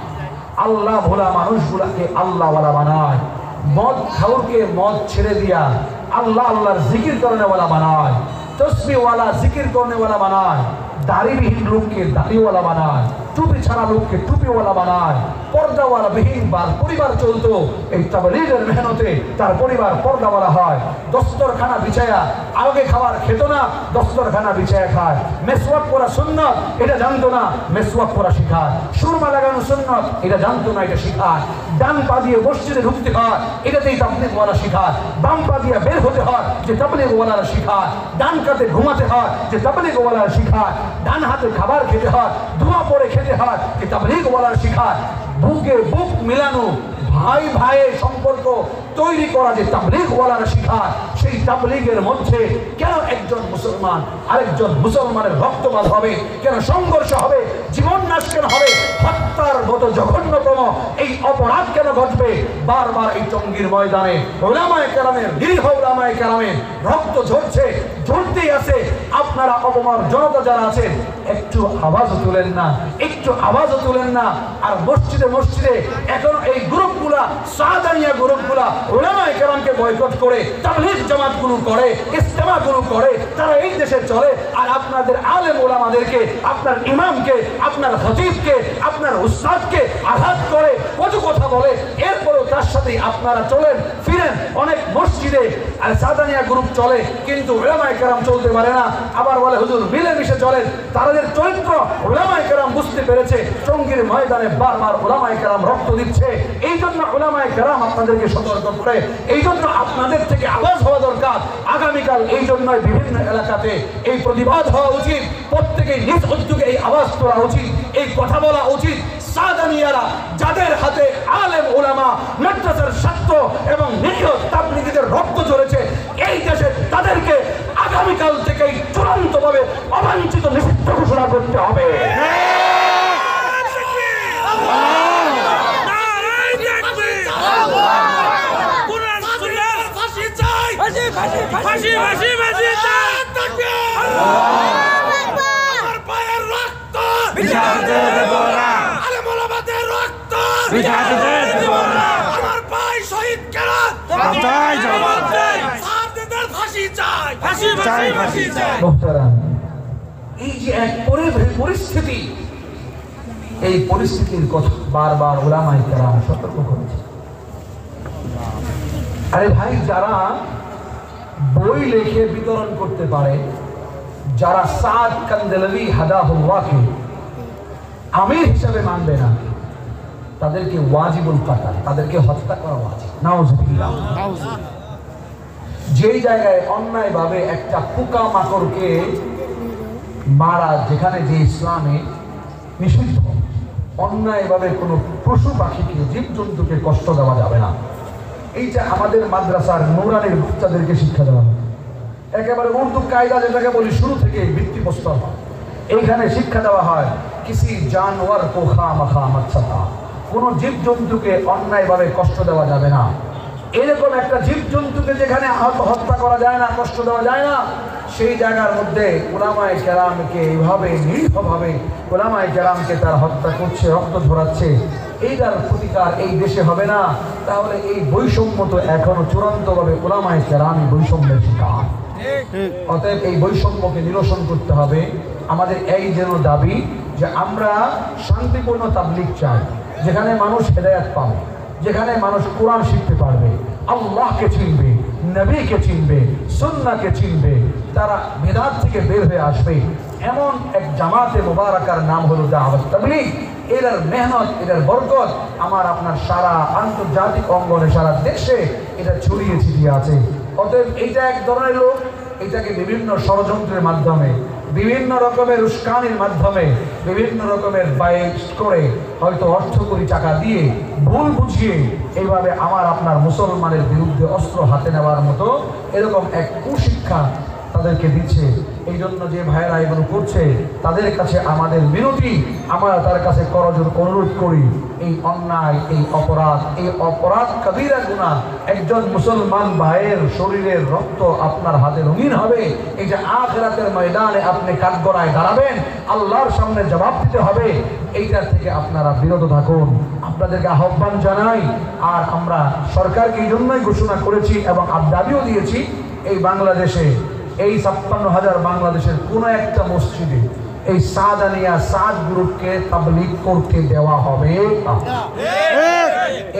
আল্লাহ ভোলা মানুষগুলাকে আল্লাহওয়ালা বানায়, মদ খাওরকে মদ ছেড়ে দিয়া আল্লাহ আল্লাহর জিকির করনেওয়ালা বানায়, তসবিহওয়ালা জিকির করনেওয়ালা বানায়, দাড়িবিহীন লোককে দাড়িওয়ালা বানায়, টুপি ছাড়া লোককে টুপিওয়ালা বানায়, পর্দাওয়ালা বিহীন পরিবার চলতো এই তাবলীগের মেহনতে, তার পরিবার পর্দাওয়ালা হয়। দস্তরখানা বিছায়া আগে খাবার খেত না, দস্তরখানা বিছায়া খায়। মেসওয়াক করা সুন্নাত, এটা জানতো না, মেসওয়াক করা শিখায়। সুরমা লাগানো সুন্নাত, এটা জানতো না, এটা শিখায়। ডান পা দিয়ে মসজিদে ঢুকতে হয়, এটাতেই তাবলীগওয়ালা শিখায়। বাম পা দিয়ে বের হতে হয়, যে তাবলীগওয়ালারা শিখায়। ডান কাতে ঘুমাতে হয়, যে তাবলীগওয়ালারা শিখায়। ডান হাতে খাবার খেতে হয়, ধোঁয়া পরে খেতে হয়, যে তাবলীগওয়ালারা শিখায়। বুকে বুক মিলানো, ভাই ভাইয়ের সম্পর্ক তৈরি করা যে তাবলীগওয়ালারা শিখায়, সেই তাবলীগের মধ্যে কেন একজন মুসলমান আরেকজন মুসলমানের রক্তপাত হবে, কেন সংঘর্ষ হবে, জীবন নাশ কেন হবে, হত্যার মতো জঘন্যতম এই অপরাধ কেন ঘটবে? বারবার এই টঙ্গীর ময়দানে উলামায়ে কেরামের, নিরীহ উলামায়ে কেরামের রক্ত ঝরছে, ঝরতেই আছে। আপনারা অপমান জনতা যারা আছেন, একটু আওয়াজও তুলেন না, একটু আওয়াজও তুলেন না। আর মসজিদে মসজিদে এখন এই গ্রুপগুলা, সাদানিয়া গ্রুপগুলা উলামায়ে কেরামকে বয়কট করে, তাবলীগ জামাতগুলো করে, ইজতেমাগুলো করে, তারা এই দেশে চলে। আর আপনাদের আলেম উলামাদেরকে, আপনার ইমামকে, আপনার খতিবকে, আপনার উস্তাদকে আঘাত করে, কত কথা বলে, এরপরও তার সাথে আপনারা চলেন ফিরেন। অনেক মসজিদে আর সাদানিয়া গ্রুপ চলে, কিন্তু উলামায়ে কেরাম চলতে পারে না। আবার বলে হুজুর মিলেমিশে চলেন। তাদের চরিত্র উলামায়ে কেরাম বুঝতে পেরেছে। টঙ্গীর ময়দানে বারবার উলামায়ে কেরাম রক্ত দিচ্ছে। এই জন্য উলামায়ে কেরাম আপনাদেরকে সতর্ক করে, এই জন্য আপনাদের থেকে আওয়াজ হওয়া দরকার। আগামীকাল এই জন্যই বিভিন্ন এলাকাতে এই প্রতিবাদ হওয়া উচিত। প্রত্যেকেই নিজ উদ্যোগে এই আওয়াজ তোলা উচিত, এই কথা বলা উচিত। সাদানিয়ারা যাদের হাতে আলেম উলামা, মাদ্রাসার ছাত্র এবং নিরীহ তাবলীগীদের রক্ত ঝরেছে, এই দেশে তাদেরকে আগামীকাল থেকেই চূড়ান্তভাবে অবাঞ্ছিত নিষিদ্ধ ঘোষণা করতে হবে। আমার ভাই শহীদ কেনা চাই সাথীদের ফাঁসি চাই ফাঁসি চাই। মুহতারাম, এই যে এক পরিস্থিতি, এই পরিস্থিতির কথা বারবার উলামায়ে কেরাম সতর্ক করেছে। আরে ভাই, যারা বই লিখে বিতরণ করতে পারে, যারা সাদ কান্দালভি হাদাহুল্লাহকে আমির হিসেবে মানবে না, তাদেরকে ওয়াজিবুল কাতাল, তাদেরকে হত্যা করা ওয়াজিব। নাউজুবিল্লাহ। যেই জায়গায় অন্যায় ভাবে একটা পোকা মাকড়কে মারা, যেখানে যে ইসলামে নিষিদ্ধ, অন্যায় ভাবে কোনো পশু পাখিকে, জীবজন্তুকে কষ্ট দেওয়া যাবে না। এইটা আমাদের মাদ্রাসার নুরানির বাচ্চাদেরকে শিক্ষা দেওয়া হয়। একেবারে উর্দু কায়দা যেটাকে বলি, শুরু থেকে ভিত্তি প্রস্তর হয়। এইখানে শিক্ষা দেওয়া হয় কিসি জানোয়ার কো খামাখা মত সতা, কোনো জীবজন্তুকে অন্যায়ভাবে কষ্ট দেওয়া যাবে না। এরকম একটা জীবজন্তুকে যেখানে হত্যা করা যায় না, কষ্ট দেওয়া যায় না, সেই জায়গার মধ্যে উলামায়ে কেরামকে এইভাবে নিরীহভাবে উলামায়ে কেরামকে তার হত্যা করছে, রক্ত ঝরাচ্ছে, এইটার প্রতিকার এই দেশে হবে না। তাহলে এই বৈষম্য তো এখনো চূড়ান্তভাবে উলামায়ে কেরামই বৈষম্যের শিকার। অতএব এই বৈষম্যকে নিরসন করতে হবে। আমাদের এই যেন দাবি যে আমরা শান্তিপূর্ণ তাবলীগ চাই, যেখানে মানুষ হেদায়েত পাবে, যেখানে মানুষ কোরআন শিখতে পারবে, আল্লাহকে চিনবে, নবীকে চিনবে, সুন্নাহকে চিনবে, তারা বিদআত থেকে বের হয়ে আসবে। এমন এক জামাতে মুবারাকার নাম হলো দাওয়াত তাবলীগ। এটার মেহনত, এটার বরকত আমার আপনার সারা আন্তর্জাতিক অঙ্গনে, সারা দেশে এটা ছড়িয়ে ছিটিয়ে আছে। অতএব এইটা এক ধরনের লোক, এটাকে বিভিন্ন ষড়যন্ত্রের মাধ্যমে, বিভিন্ন রকমের উস্কানির মাধ্যমে, বিভিন্ন রকমের বাইশ করে, হয়তো অর্থ কোটি টাকা দিয়ে, ভুল বুঝিয়ে এইভাবে আমার আপনার মুসলমানের বিরুদ্ধে অস্ত্র হাতে নেওয়ার মতো এরকম এক কুশিক্ষা তাদেরকে দিচ্ছে। এই জন্য যে ভাইয়েরা এগুলো করছে, তাদের কাছে আমাদের বিনতি, আমরা তার কাছে করজোড় অনুরোধ করি, এই অন্যায়, এই অপরাধ কবিরা গুনাহ, একজন মুসলমান ভাইয়ের শরীরের রক্ত আপনার হাতে রঙিন হবে। এই যে আখিরাতের ময়দানে আপনি কাঠগড়ায় দাঁড়াবেন, আল্লাহর সামনে জবাব দিতে হবে, এইটার থেকে আপনারা বিরত থাকুন। আপনাদেরকে আহ্বান জানাই। আর আমরা সরকারকে এই জন্যই ঘোষণা করেছি এবং দাবিও দিয়েছি, এই বাংলাদেশে, এই 56,000 বাংলাদেশের কোন একটা মসজিদে এই সাদানিয়া সাদ গ্রুপকে তাবলীগ করতে দেওয়া হবে না।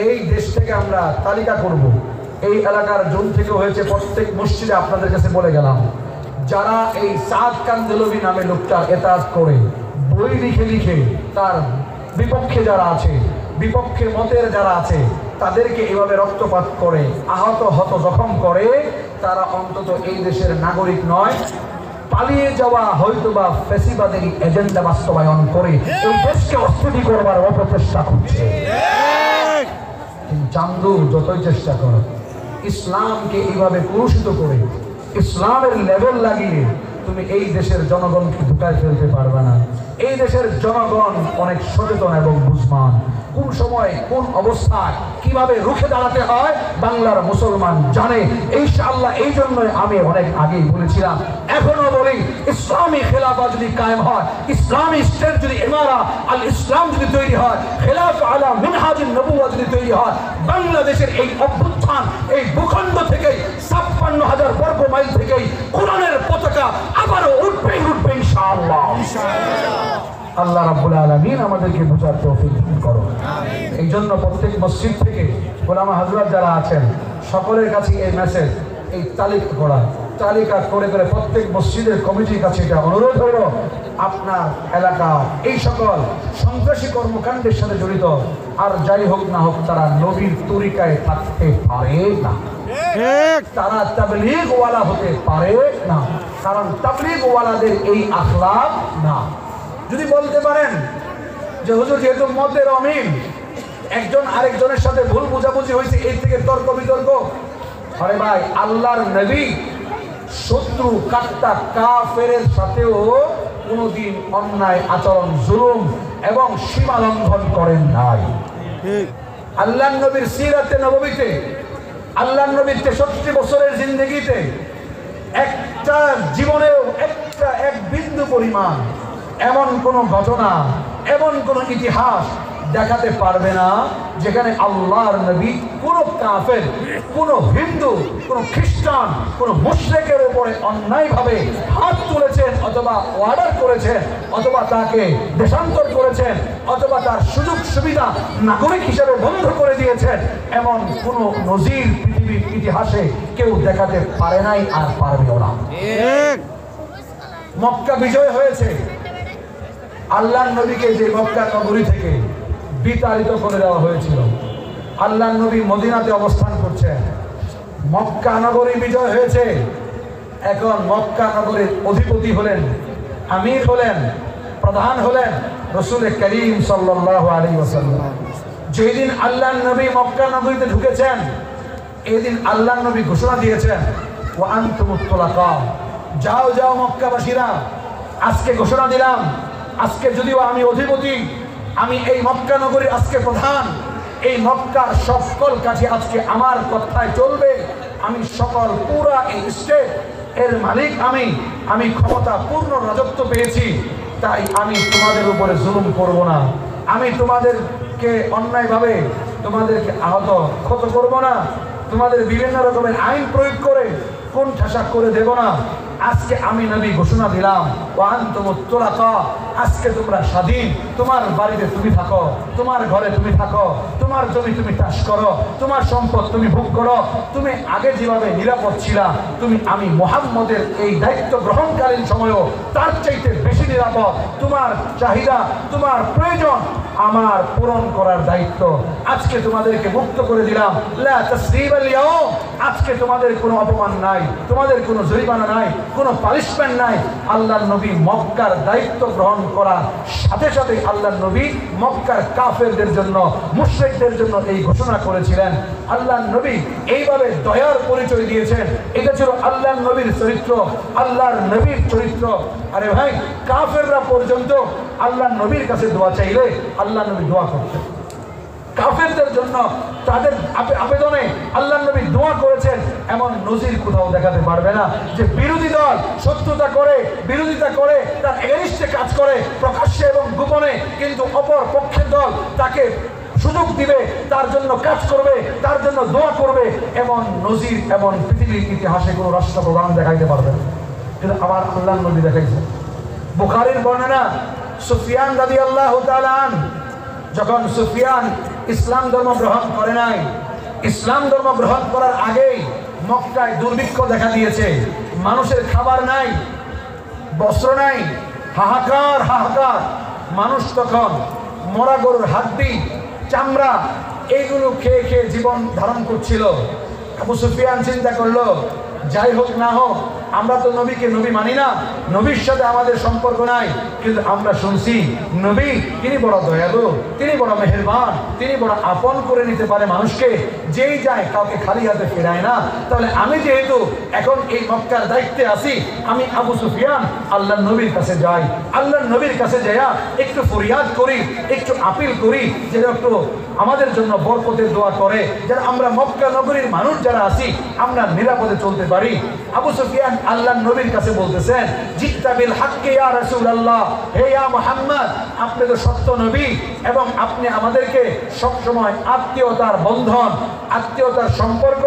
এই দেশ থেকে আমরা তালিকা করব, এই এলাকার জোন থেকে হয়েছে, প্রত্যেক মসজিদে আপনাদের কাছে বলে গেলাম, যারা এই সাদ কান্দেলভি নামে লোকটার এতাত করে বই লিখে লিখে তার বিপক্ষে যারা আছে, বিপক্ষে মতের যারা আছে, তাদেরকে এভাবে রক্তপাত করে, আহত জখম করে, তারা অন্তত এই দেশের নাগরিক নয়, পালিয়ে যাওয়া হয়তোবা ফ্যাসিবাদের এজেন্ডা বাস্তবায়ন করে এই দেশকে অস্থিতি করবার অপচেষ্টা করছে। চান্দু যতই চেষ্টা করো, ইসলামকে এইভাবে কলুষিত করে, ইসলামের লেভেল লাগিয়ে তুমি এই দেশের জনগণকে ঢুকায় ফেলতে পারবে না। এই দেশের জনগণ অনেক সচেতন এবং বুঝমান, কোন সময় কোন অবস্থায় কিভাবে রুখে দাঁড়াতে হয় বাংলার মুসলমান জানে। ইনশাআল্লাহ এই জন্যই আমি অনেক আগেই বলেছিলাম, এখনো বলি, ইসলামী খেলাফা যদি কায়েম হয়, ইসলামী স্টেট যদি ইমারা আল ইসলাম যদি তৈরি হয়, খেলাফা আলা মিনহাজুন নবুওয়া যদি তৈরি হয়, বাংলাদেশের এই অভ্যুত্থান, এই ভূখণ্ড থেকে 56,000 বর্গ মাইল থেকে কোরআনের পতাকা আবারও উঠবে ইনশাআল্লাহ। আল্লাহ রাব্বুল আলামিন আমাদেরকে বুঝার তৌফিক দান করুন। এই জন্য প্রত্যেক মসজিদ থেকে ওলামা হযরত যারা আছেন, সকলের কাছে এই মেসেজ, এই তালিকা করে প্রত্যেক মসজিদের কমিটির কাছে এটা অনুরোধ হলো, আপনার এলাকা এই সকল সন্ত্রাসী কর্মকাণ্ডের সাথে জড়িত আর যাই হোক না হোক, তারা নবীর তরিকায় থাকতে পারে না, তারা তাবলীগ ওয়ালা হতে পারে না, কারণ তাবলীগ ওয়ালাদের এই আখলাক না। যদি বলতে পারেন যে হুজুর যেহেতু মতের অমিল, একজন আরেকজনের সাথে ভুল বোঝাবুঝি হয়েছে, এর থেকে তর্ক বিতর্ক, আরে ভাই, আল্লাহর নবী শত্রু কাট্টা কাফেরের সাথেও কোনোদিন অন্যায় আচরণ, জুলুম এবং সীমা লঙ্ঘন করেন নাই। আল্লাহর নবীর সিরাতে নববীতে, আল্লাহর নবীর 63 বছরের জিন্দেগিতে একটা জীবনেও এক বিন্দু পরিমাণ এমন কোন ঘটনা, এমন কোন ইতিহাস দেখাতে পারবে না যেখানে আল্লাহর নবী কোনো কাফের, কোনো হিন্দু, কোনো খ্রিস্টান, কোনো মুশরিকের উপরে অন্যায়ভাবে হাত তুলেছেন অথবা অর্ডার করেছেন অথবা তাকে দেশান্তর করেছেন অথবা তার সুযোগ সুবিধা নাগরিক হিসেবে বন্ধ করে দিয়েছেন, এমন কোনো নজির পৃথিবীর ইতিহাসে কেউ দেখাতে পারে নাই আর পারবেও না। মক্কা বিজয় হয়েছে, আল্লাহর নবীকে যে মক্কা নগরী থেকে বিতাড়িত করে দেওয়া হয়েছিল, আল্লাহর নবী মদিনাতে অবস্থান করছেন। মক্কা নগরী বিজয় হয়েছে, এখন মক্কা নগরীর অধিপতি হলেন, আমির হলেন, প্রধান হলেন রাসূল করিম সাল্লাল্লাহু আলাইহি ওয়াসাল্লাম। যেদিন আল্লাহর নবী মক্কা নগরীতে ঢুকেছেন, এই দিন আল্লাহর নবী ঘোষণা দিয়েছেন, ওয়া আনতুমুত তুলাকা, যাও যাও মক্কাবাসীরা, আজকে ঘোষণা দিলাম, আজকে যদিও আমি অধিপতি, আমি এই মক্কা নগরীর আজকে প্রধান, এই মক্কার সকল কাজে আজকে আমার কথায় চলবে, আমি সকল পুরা এই স্টেট এর মালিক, আমি ক্ষমতা পূর্ণ রাজত্ব পেয়েছি, তাই আমি তোমাদের উপরে জুলুম করব না, আমি তোমাদেরকে অন্যায়ভাবে তোমাদেরকে ক্ষত করব না, তোমাদের বিভিন্ন রকমের আইন প্রয়োগ করে কোন ঠাসা করে দেব না। আজকে আমি নবী ঘোষণা দিলাম, ওয়া আনতুমুত তুলাকা, আজকে তোমরা স্বাধীন, তোমার বাড়িতে তুমি থাকো, তোমার ঘরে তুমি থাকো, তোমার জমি তুমি চাষ করো, তোমার সম্পদ তুমি ভোগ করো, তুমি আগে যেভাবে নিরাপদ ছিলা, তুমি আমি মুহাম্মদের এই দায়িত্ব গ্রহণকালীন সময়ও তার চাইতে বেশি নিরাপদ। তোমার চাহিদা, তোমার প্রয়োজন আমার পূরণ করার দায়িত্ব। আজকে তোমাদেরকে মুক্ত করে দিলাম, লা তাসরিবাল ইয়াউম, আজকে তোমাদের কোনো অপমান নাই, তোমাদের কোনো জরিমানা নাই, কোনো পানিশমেন্ট নাই। আল্লাহর নবী মক্কার দায়িত্ব গ্রহণ করার সাথে সাথে আল্লাহর নবী মক্কার কাফেরদের জন্য, মুশরিকদের জন্য এই ঘোষণা করেছিলেন। আল্লাহর নবী এইভাবে দয়ার পরিচয় দিয়েছেন, এটা ছিল আল্লাহর নবীর চরিত্র, আল্লাহর নবীর চরিত্র। আরে ভাই, কাফেররা পর্যন্ত আল্লাহর নবীর কাছে দোয়া চাইলে আল্লাহর নবী দোয়া করতেন। কাফেরদের জন্য তাদের আবেদনে আল্লাহর নবী দোয়া করেছেন, এমন নজির কোথাও দেখাতে পারবে না যে বিরোধী দল শত্রুতা করে, বিরোধিতা করে, তার এগেইনস্টে কাজ করে প্রকাশ্যে এবং গোপনে, কিন্তু অপর পক্ষের দল তাকে সুযোগ দিবে, তার জন্য কাজ করবে, তার জন্য দোয়া করবে, এমন নজির এমন পৃথিবীর ইতিহাসে কোনো রাষ্ট্রপ্রধান দেখাইতে পারবে না। কিন্তু আবার আল্লাহর নবী দেখাইছেন। বুখারীর বর্ণনা, সুফিয়ান রাদিয়াল্লাহু তাআলা আনহু, যখন সুফিয়ান ইসলাম ধর্ম গ্রহণ করে নাই, ইসলাম ধর্ম গ্রহণ করার আগেই মক্কায় দুর্ভিক্ষ দেখা দিয়েছে, মানুষের খাবার নাই, বস্ত্র নাই, হাহাকার হাহাকার। মানুষ তখন মরা গরুর হাড্ডি, চামড়া এইগুলো খেয়ে খেয়ে জীবন ধারণ করছিল। আবু সুফিয়ান চিন্তা করলো, যাই হোক না হোক, আমরা তো নবীকে নবী মানি না, নবীর সাথে আমাদের সম্পর্ক নাই, কিন্তু আমরা শুনছি নবী তিনি বড় দয়ালু, তিনি বড় মেহেরবান, তিনি বড় আপন করে নিতে পারে মানুষকে, যেই যায় কাউকে খালি হাতে ফেরায় না। তাহলে আমি যেহেতু এখন এই মক্কার দায়িত্বে আছি, আমি আবু সুফিয়ান আল্লাহর নবীর কাছে যাই, আল্লাহর নবীর কাছে যাইয়া একটু ফরিয়াদ করি, একটু আপিল করি, যেন একটু আমাদের জন্য বরকতের দোয়া করে, যেন আমরা মক্কা নগরীর মানুষ যারা আছি আমরা নিরাপদে চলতে পারি। আবু সুফিয়ান আল্লাহর নবীর কাছে বলতেছেন, জিত্তা বিল হাক্কি ইয়া রাসূলুল্লাহ, হে ইয়া মুহাম্মদ, আপনি তো সত্য নবী এবং আপনি আমাদেরকে সবসময় আত্মীয়তার বন্ধন, আত্মীয়তার সম্পর্ক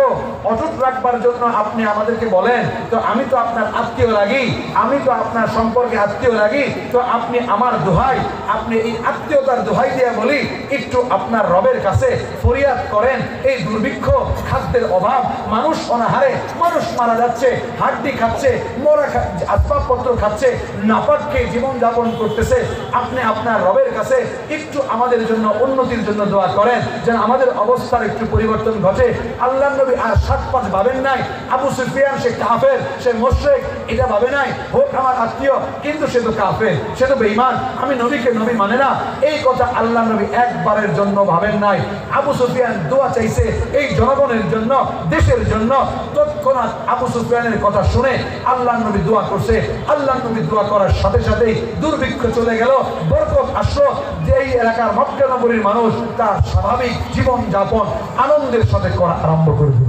অটুট রাখবার জন্য আপনি আমাদেরকে বলেন, তো আমি তো আপনার আত্মীয় লাগি, আমি তো আপনার সম্পর্কে আত্মীয় লাগি, তো আপনি আমার দোহাই, আপনি এই আত্মীয়তার দোহাই দিয়ে বলি, একটু আপনার রবের কাছে ফরিয়াদ করেন। এই দুর্ভিক্ষ, খাদ্যের অভাব, মানুষ অনাহারে, মানুষ মারা যাচ্ছে, হাড্ডি খাচ্ছে, মরা আসবাবপত্র খাচ্ছে, নাপাক খেয়ে জীবনযাপন করতেছে, আপনি আপনার রবের কাছে একটু আমাদের জন্য উন্নতির জন্য দোয়া করেন, যেন আমাদের অবস্থার একটু পরিবর্তন ঘটে। আল্লাহর নবী আর ৭-৫ ভাবেন নাই, আবু সুফিয়ান সে কাফের, সে মুশরিক, এটা ভাবে নাই, হোক আমার আত্মীয় কিন্তু সে তো কাফের, সে তো বেঈমান, আমি নবীকে নবী মানে না, এই কথা আল্লাহর নবী একবারের জন্য ভাবেন নাই। আবু সুফিয়ান দোয়া চাইছে এই জনগণের জন্য, দেশের জন্য। তৎক্ষণাৎ আবু সুফিয়ানের কথা শুনে জন্য আল্লাহ নবী দোয়া করছে। আল্লাহ নবী দোয়া করার সাথে সাথেই দুর্ভিক্ষ চলে গেল, বরকত আসলো। যে এই এলাকার মক্কা নগরীর মানুষ তার স্বাভাবিক জীবন যাপন আনন্দের সাথে করা আরম্ভ করে দিল।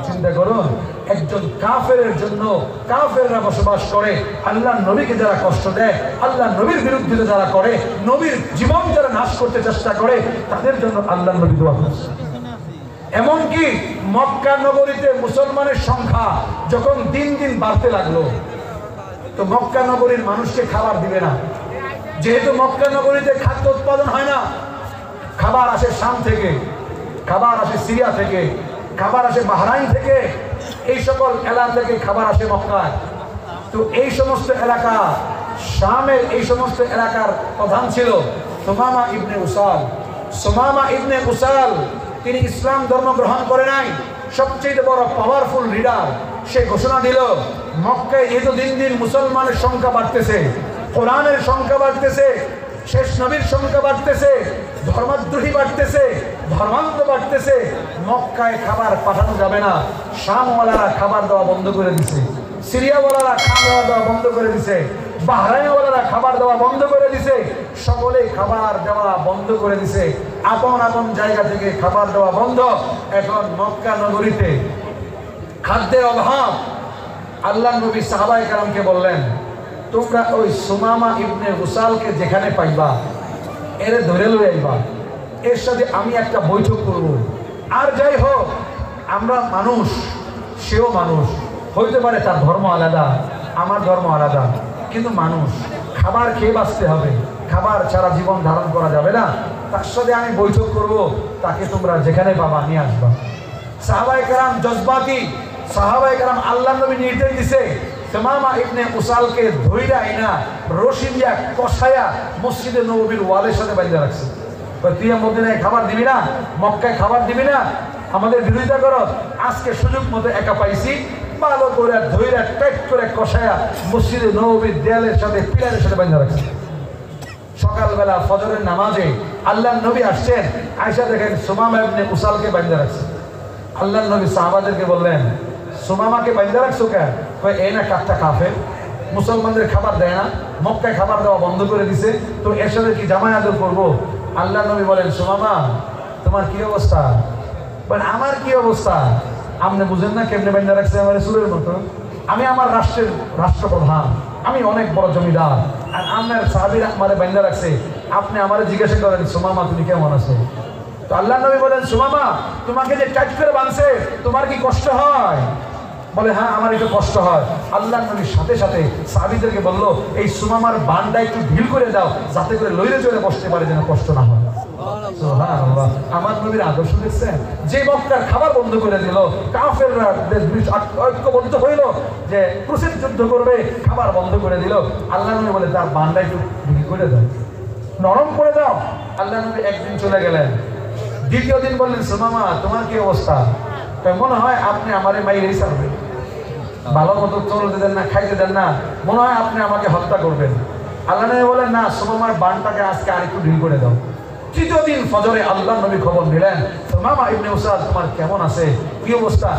চিন্তা করুন, একজন কাফেরের জন্য, কাফেররা বসবাস করে, আল্লাহ নবীকে যারা কষ্ট দেয়, আল্লাহ নবীর বিরুদ্ধে যারা করে, নবীর জীবন যারা নাশ করতে চেষ্টা করে, তাদের জন্য আল্লাহ নবী দোয়া করছে। এমনকি মক্কা নগরীতে মুসলমানের সংখ্যা যখন দিন দিন বাড়তে লাগলো, তো মক্কা নগরীর মানুষকে খাবার দিবে না। যেহেতু মক্কা নগরীতে খাদ্য উৎপাদন হয় না, খাবার আসে শাম থেকে, খাবার আসে সিরিয়া থেকে, খাবার আসে বাহরাইন থেকে, এই সকল এলাকা থেকে খাবার আসে মক্কায়। তো এই সমস্ত এলাকা, শামের এই সমস্ত এলাকার প্রধান ছিল সুমামা ইবনে উসাল। সুমামা ইবনে উসাল তিনি ইসলাম ধর্ম গ্রহণ করে নাই, সবচেয়ে বড় পাওয়ারফুল লিডার। সে ঘোষণা দিল, মক্কায় যেহেতু দিন দিন মুসলমানের সংখ্যা বাড়তেছে, কোরআনের সংখ্যা বাড়তেছে, শেষ নবীর সংখ্যা বাড়তেছে, ধর্মদ্রোহী বাড়তেছে, ধর্মান্ধ বাড়তেছে, মক্কায় খাবার পাঠানো যাবে না। শামওয়ালারা খাবার দেওয়া বন্ধ করে দিছে, সিরিয়াওয়ালারা খাবার দেওয়া বন্ধ করে দিছে, বাহরাইনওয়ালারা খাবার দেওয়া বন্ধ করে দিছে, সকলে খাবার দেওয়া বন্ধ করে দিছে। আপন আপন জায়গা থেকে খাবার দেওয়া বন্ধ। এখন মক্কা নগরীতে খাদ্যের অভাব। আল্লাহ নবী সাহাবায়ে কেরামকে বললেন, তোমরা ওই সুমামা ইবনে উসালকে যেখানে পাইবা এর ধরে লই আইবা, এর সাথে আমি একটা বৈঠক করব। আর যাই হোক, আমরা মানুষ, সেও মানুষ, হইতে পারে তার ধর্ম আলাদা, আমার ধর্ম আলাদা, কিন্তু মানুষ, খাবার খেয়ে বাঁচতে হবে, খাবার ছাড়া জীবন ধারণ করা যাবে না। তার সাথে আমি বৈঠক করব, তাকে তোমরা যেখানে পাবা নিয়ে আসবা। সাহাবায়ে কেরাম জজবাতি, সাহাবায়ে কেরাম আল্লাহ নবী নির্দেশ দিছে, সুমামা ইবনে উসালকে ধইরা আইনা রশি দিয়া কষায়া মসজিদে নববীর ওয়ালের সাথে বাঁধা রাখছে। তুই মদিনায় খাবার দিবি না, মক্কায় খাবার দিবি না, আমাদের বিরোধিতা করো। আজকে সুযোগ মতো একা পাইছি, ভালো করে ধইরা টাইট করে কষায়া মসজিদে নববীর দেয়ালের সাথে পিলারের সাথে বাঁধা রাখছে। সকালবেলা ফজরের নামাজে আল্লাহ নবী আসছেন, আয়েশা দেখেন সুমামা ইবনে উসালকে বাঁধা রাখছে। আল্লাহ নবী সাহাবাদেরকে বললেন, সুমামাকে বাঁধা রাখছো কেন? এই না কাঠটা কাফের, মুসলমানদের খাবার দেয় না, মক্কায় খাবার দেওয়া বন্ধ করে দিছে, তো এর সাথে কি জামাই আদর করবো? আল্লাহ নবী বলেন, সুমামা তোমার কি অবস্থা? বলেন আমার কি অবস্থা? আপনি বুঝেন না কেমনে বাঁধা রাখছে আমার সুরের মতো? আমি আমার রাষ্ট্রের রাষ্ট্রপ্রধান, আমি অনেক বড় জমিদার, আর আপনার সাহাবীরা আমারে বাঁধা রাখছে, আপনি আমারে জিজ্ঞাসা করেন সুমামা তুমি কেমন আছো? তো আল্লাহ নবী বলেন, সুমামা তোমাকে যে টাইট করে বাঁধছে তোমার কি কষ্ট হয়? বলে হ্যাঁ আমার একটু কষ্ট হয়। আল্লাহ নবীর সাথে সাথে সাহাবীদেরকে বললো, এই সুমামার বানটা একটু ঢিল করে দাও, যাতে করে লইলে চলে বসতে পারে, যেন কষ্ট না হয়। সুবহানাল্লাহ, আমার নবীর আদর্শ দেখছেন? যে মক্কার খাবার বন্ধ করে দিল, কাফেররা ঐক্যবদ্ধ হইল যে ক্রুসেড যুদ্ধ করবে, খাবার বন্ধ করে দিল। আল্লাহ নবী বলে তার বানটা একটু ঢিল করে দাও, নরম করে দাও। আল্লাহ নবী একদিন চলে গেলেন, দ্বিতীয় দিন বললেন, সুমামা তোমার কি অবস্থা? মনে হয় আপনি আমারে মাইরেই ছাড়বেন, ভালো মতো চলতে দেন না, খাইতে দেন না, মনে হয় আপনি আমাকে হত্যা করবেন। আল্লাহ নবী বলেন, না সুমামার বানটাকে আজকে আরেকটু ঢিল করে দাও। তৃতীয় দিন ফজরে আল্লাহ নবী খবর নিলেন, সুমামা ইবনে উসাল তোমার কেমন আছে, কি অবস্থা?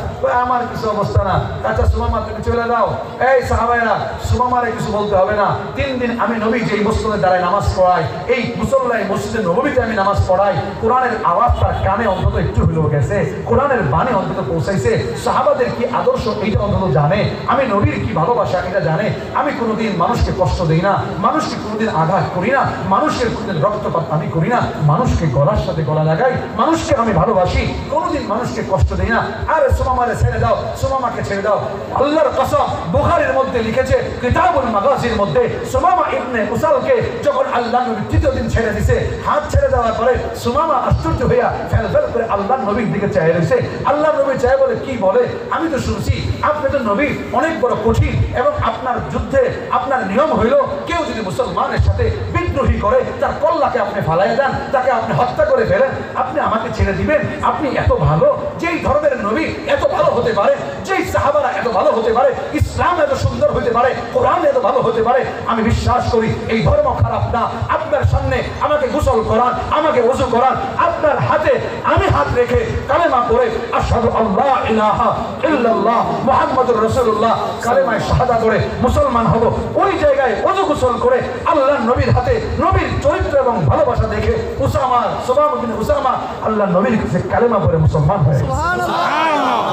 আমার কিছু অবস্থা না। আচ্ছা সুমামা তুমি চলে যাও। এই সাহাবায়েরা, সুমামারে কিছু বলতে হবে না, 3 দিন আমি নবী যে মসজিদে দাঁড়ায় নামাজ পড়াই, এই মুসল্লায় মসজিদে নববীতে আমি নামাজ পড়াই, কোরআনের আওয়াজ তার কানে অন্তত একটু হলেও গেছে, কোরআনের বাণী অন্তত পৌঁছাইছে, সাহাবাদের কি আদর্শ এইটা অন্তত জানে, আমি নবীর কি ভালোবাসা এটা জানে। আমি কোনোদিন মানুষকে কষ্ট দিই না, মানুষকে কোনোদিন আঘাত করি না, মানুষের কোনোদিন রক্তপাত আমি করি না, মানুষকে গলার সাথে গলা লাগাই, মানুষকে আমি ভালোবাসি, কোনোদিন মানুষকে কষ্ট দেই না। আরে সুমামারে ছেড়ে দাও, সুমামাকে ছেড়ে দাও। আল্লাহর কসম, বুখারীর মধ্যে লিখেছে, কিতাবুল মাগাজির মধ্যে, সুমামা ইবনে উসালকে যখন আল্লাহ নবী তৃতীয় দিন ছেড়ে দিছে, হাত ছেড়ে দেওয়ার পরে সুমামা আশ্চর্য হইয়া ফেলফেল করে আল্লাহ নবীর দিকে চেয়ে রয়েছে। আল্লাহ নবী চেয়ে বলে, কি বলে? আমি তো শুনছি আপনি তো নবী, অনেক বড় কঠিন, এবং আপনার যুদ্ধে আপনার নিয়ম হইল কেউ যদি মুসলমানের সাথে বিদ্রোহী করে তার কল্লাকে আপনি ফালাইয়া দেন, তাকে আপনি হত্যা করে ফেলেন, আপনি আমাকে ছেড়ে দিবেন? আপনি এত ভালো, যেই ধর্মের নবী এত ভালো হতে পারে, যেই সাহাবারা এত ভালো হতে পারে, ইসলাম এত সুন্দর হতে পারে, কোরআন এত ভালো হতে পারে, আমি বিশ্বাস করি এই ধর্ম খারাপ না। আপনার সামনে আমাকে গোসল করান, আমাকে ওযু করান, আপনার হাতে আমি হাত রেখে কালেমা পড়ে আশহাদু আল্লা ইলাহা ইল্লাল্লাহ মুহাম্মাদুর রাসূলুল্লাহ কালেমায়ে শাহাদা করে মুসলমান হব। ওই জায়গায় ওযু গোসল করে আল্লাহর নবীর হাতে নবীর চরিত্র এবং ভালোবাসা দেখে উসামা সুবাহ বিন উসামা আল্লাহর নবীর কাছে কালেমা পড়ে মুসলমান হয়ে গেছে। সুবহানাল্লাহ।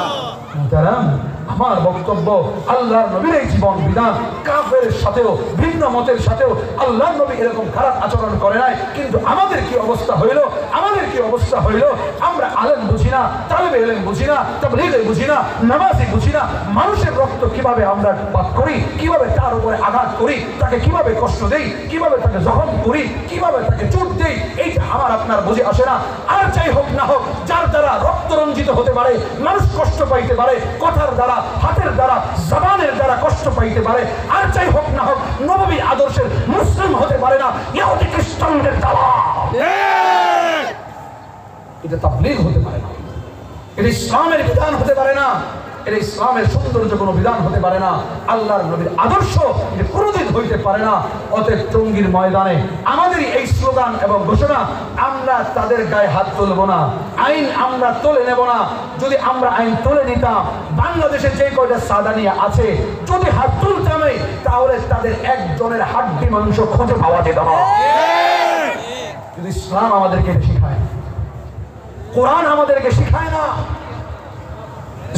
আমার বক্তব্য, আল্লাহর নবীর এই জীবন বিধান কাফের সাথেও ভিন্ন মতের সাথেও আল্লাহর নবী এরকম খারাপ আচরণ করে নাই। কিন্তু আমাদের কি অবস্থা হইল, আমাদের কি অবস্থা হইল, আমরা আলেম বুঝি না, তালেবে ইলম বুঝি না, তাবলীগ বুঝি না, নামাজি বুঝি না, মানুষের রক্ত কিভাবে আমরা পাপ করি, কিভাবে তার উপরে আঘাত করি, তাকে কিভাবে কষ্ট দেই, কিভাবে তাকে জখম করি, কিভাবে তাকে চোট দেই, এইটা আমার আপনার বুঝে আসে না। আর যাই হোক না হোক, যার দ্বারা রক্ত রঞ্জিত হতে পারে, মানুষ কষ্ট পাইতে পারে, কথার দ্বারা, হাতের দ্বারা, জবানের দ্বারা কষ্ট পাইতে পারে, আর যাই হোক না হোক নববী আদর্শের মুসলিম হতে পারে না, ইহুদি খ্রিস্টানদের দ্বারা এটা তাবলীগ হতে পারে না, এটা ইসলামের বিধান হতে পারে না, এটা ইসলামের সৌন্দর্য কোনো বিধান হতে পারে না, আল্লাহর নবীর আদর্শ এটা কোনোদিন হইতে পারে না। অতএব টঙ্গীর ময়দানে আমাদেরই এই স্লোগান এবং ঘোষণা, আমরা তাদের গায়ে হাত তুলব না, আইন আমরা তুলে নেব না। যদি আমরা আইন তুলে নিতাম, বাংলাদেশে যে কয়টা সাদানিয়া আছে যদি হাত তুলতামই, তাহলে তাদের একজনের হাড্ডি মাংস খুঁজে পাওয়া যেত না। যদি ইসলাম আমাদেরকে শিখায়, কোরআন আমাদেরকে শিখায় না,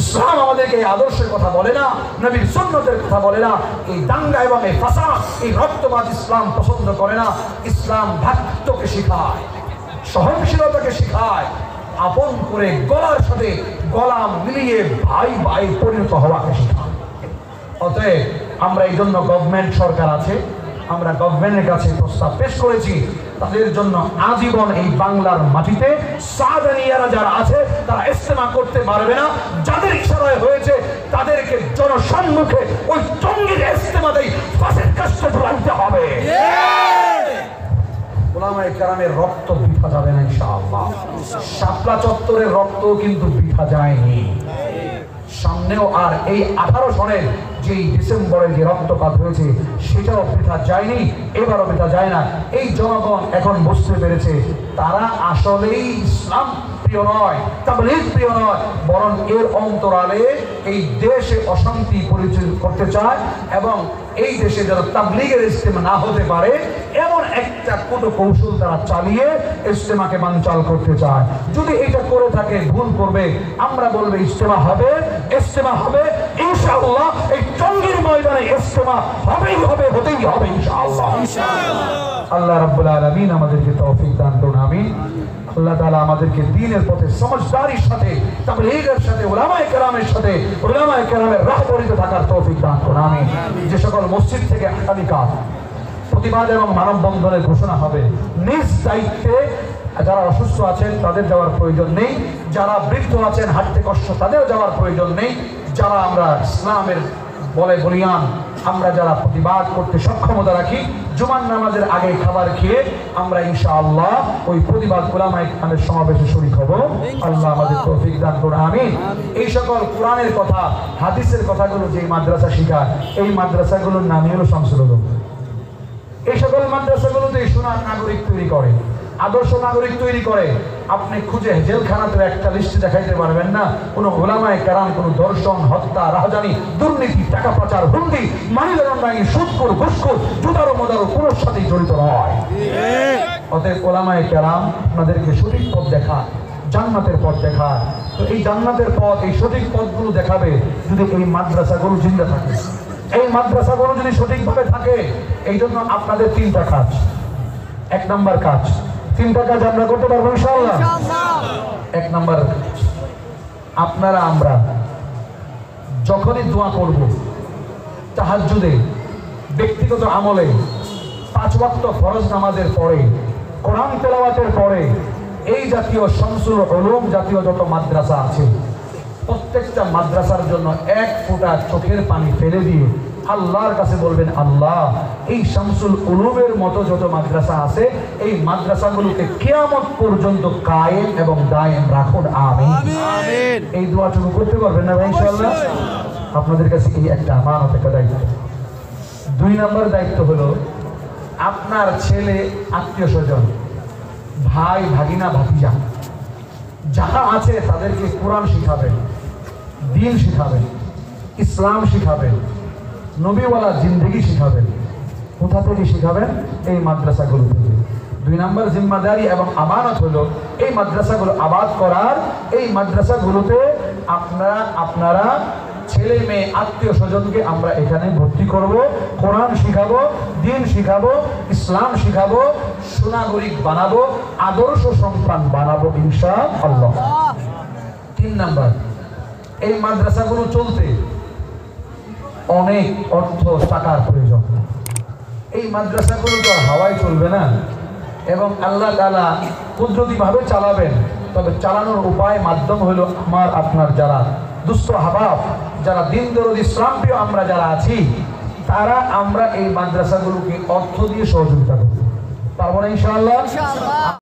ইসলাম আমাদেরকে এই আদর্শের কথা বলে না, নবীর সুন্নতের কথা বলে না, এই দাঙ্গা এবং এই ফাসাদ, এই রক্তপাত ইসলাম পছন্দ করে না। ইসলাম ভ্রাতৃত্বকে শিখায়, সহনশীলতাকে শিখায়, আপন করে গলার সাথে গলা মিলিয়ে ভাই ভাই পরিণত হওয়াকে শিখায়। অতএব আমরা এই জন্য গভর্নমেন্ট সরকার আছে, আমরা গভর্নমেন্টের কাছে প্রস্তাব পেশ করেছি, তাদের জন্য আজীবন এই বাংলার মাটিতে সাদানিয়ারা যারা আছে তারা ইস্তেমা করতে পারবে না। যাদের ইশারায় হয়েছে তাদেরকে জনসম্মুখে ওই টঙ্গীর ইস্তেমাতেই ফাঁসির কাস্টে ঝুলাতে হবে। উলামায়ে কেরামের রক্ত বৃথা যাবে না ইনশাআল্লাহ। শাপলা চত্বরের রক্ত কিন্তু বৃথা যায়নি, সামনেও আর এই 18 সনের যে ডিসেম্বরে যে রক্তপাত হয়েছে সেটাও বৃথা যায়নি, এবারও বৃথা যায় না। এই জনগণ এখন বুঝতে পেরেছে তারা আসলেই ইসলাম প্রিয় নয়, তাবলীগ প্রিয় নয়, বরং এর অন্তরালে এই দেশে অশান্তি পরিচয় করতে চায় এবং এই দেশে যারা তাবলীগের ইস্তেমা না হতে পারে এমন একটা কৌটো কৌশল তারা চালিয়ে ইস্তেমাকে বানচাল করতে চায়। যদি এটা করে থাকে ভুল করবে, আমরা বলবো ইস্তেমা হবে, ইস্তেমা হবে ইনশাআল্লাহ। এই টঙ্গীর ময়দানে ইস্তেমা হবেই হবে, হতেই হবে ইনশাআল্লাহ। আল্লাহ রাব্বুল আলামিন আমাদেরকে তৌফিক দান করুন, আমিন। আল্লাহ তাআলা আমাদেরকে দ্বীনের পথে সমঝদারির সাথে, তাবলীগের সাথে, উলামায়ে কেরামের সাথে, উলামায়ে কেরামের রাহবরিতে থাকার তৌফিক দান করুন, আমিন। যে সকল মসজিদ থেকে আগামীকাল প্রতিবাদ এবং মানববন্ধনের ঘোষণা হবে, নিজ দায়িত্বে যারা অসুস্থ আছেন তাদের যাওয়ার প্রয়োজন নেই, যারা বৃদ্ধ আছেন হাঁটতে কষ্ট তাদের যাওয়ার প্রয়োজন নেই, যারা আমরা ইসলামের বলে বলিয়ান আমরা যারা প্রতিবাদ করতে সক্ষমতা রাখি, জুমার নামাজের আগে খাবার খেয়ে আমরা ইনশাআল্লাহ ওই প্রতিবাদ উলামায়ে কেরামের সমাবেশে শরীক হব। আল্লাহ আমাদের তৌফিক দান করুন, আমিন। এই সকল কোরআনের কথা, হাদিসের কথাগুলো যে মাদ্রাসা শিখায়, এই মাদ্রাসাগুলোর নামই হলো শামসুল উলুম। এই সকল মাদ্রাসাগুলোতে সোনার নাগরিক তৈরি করে, আদর্শ নাগরিক তৈরি করে। আপনি খুঁজে জেলখানাতে একটা লিস্টে দেখাইতে পারবেন না কোনো উলামায়ে কেরাম কোনো দর্শন, হত্যা, রাহাজানি, দুর্নীতি, টাকা পাচার, হুন্ডি, মানি লন্ডারিং, সুদখোর, ঘুষখোর, জুতারো মোদারো কোনোর সাথেই জড়িত নয়। অতএব উলামায়ে কেরাম আপনাদেরকে সঠিক পথ দেখায়, জান্নাতের পথ দেখায়। তো এই জান্নাতের পথ, এই সঠিক পথগুলো দেখাবে যদি এই মাদ্রাসাগুলো জিন্দা থাকে, এই মাদ্রাসাগুলো যদি সঠিকভাবে থাকে। এই জন্য আপনাদের 3টা কাজ। 1 নাম্বার কাজ, 3টা কাজ আমরা করতে পারবো ইনশাআল্লাহ। 1 নাম্বার কাজ, আপনারা আমরা যখনই দোয়া করব, তাহাজ্জুদে, ব্যক্তিগত আমলে, 5 ওয়াক্ত ফরজ নামাজের পরে, কোরআন তেলাওয়াতের পরে, এই জাতীয় শামসুল উলুম জাতীয় যত মাদ্রাসা আছে প্রত্যেকটা মাদ্রাসার জন্য 1 ফোঁটা চোখের পানি ফেলে দিয়ে আল্লাহর কাছে বলবেন, আল্লাহ এই শামসুল উলুমের মতো যত মাদ্রাসা আছে এই মাদ্রাসাগুলোকে কিয়ামত পর্যন্ত কায়েম এবং দায়েম রাখুন, আমিন। এই দোয়াটুকু করতে পারবেন না ভাই ইনশাআল্লাহ? আপনাদের কাছে এই একটা আমানত, একটা দায়িত্ব। 2 নম্বর দায়িত্ব হলো আপনার ছেলে, আত্মীয় স্বজন, ভাই, ভাগিনা, ভাতিজা যারা আছে তাদেরকে কোরআন শিখাবেন, দিন শিখাবেন, ইসলাম শিখাবেন, নবীওয়ালা জিন্দেগি শিখাবেন। কোথা থেকে শিখাবেন? এই মাদ্রাসাগুলো থেকে। 2 নম্বর জিম্মাদারি এবং আমানত হলো এই মাদ্রাসাগুলো আবাদ করার। এই মাদ্রাসাগুলোতে আপনারা ছেলে মেয়ে, আত্মীয় স্বজনকে আমরা এখানে ভর্তি করব, কোরআন শিখাবো, দিন শিখাবো, ইসলাম শিখাবো, সুনাগরিক বানাবো, আদর্শ সন্তান বানাবো ইনশাআল্লাহ। 3 নম্বর, এই মাদ্রাসাগুলো চলতে অনেক অর্থ, টাকার প্রয়োজন। এই মাদ্রাসাগুলো তো হাওয়ায় চলবে না, এবং আল্লাহ তাআলা কুদরতিভাবে চালাবেন। তবে চালানোর উপায়, মাধ্যম হলো আমার আপনার যারা দুস্থ হাবাব, যারা দিন দরদ, ইসলাম প্রিয় আমরা যারা আছি, তারা আমরা এই মাদ্রাসাগুলোকে অর্থ দিয়ে সহযোগিতা করব। পারবো না ইনশাআল্লাহ?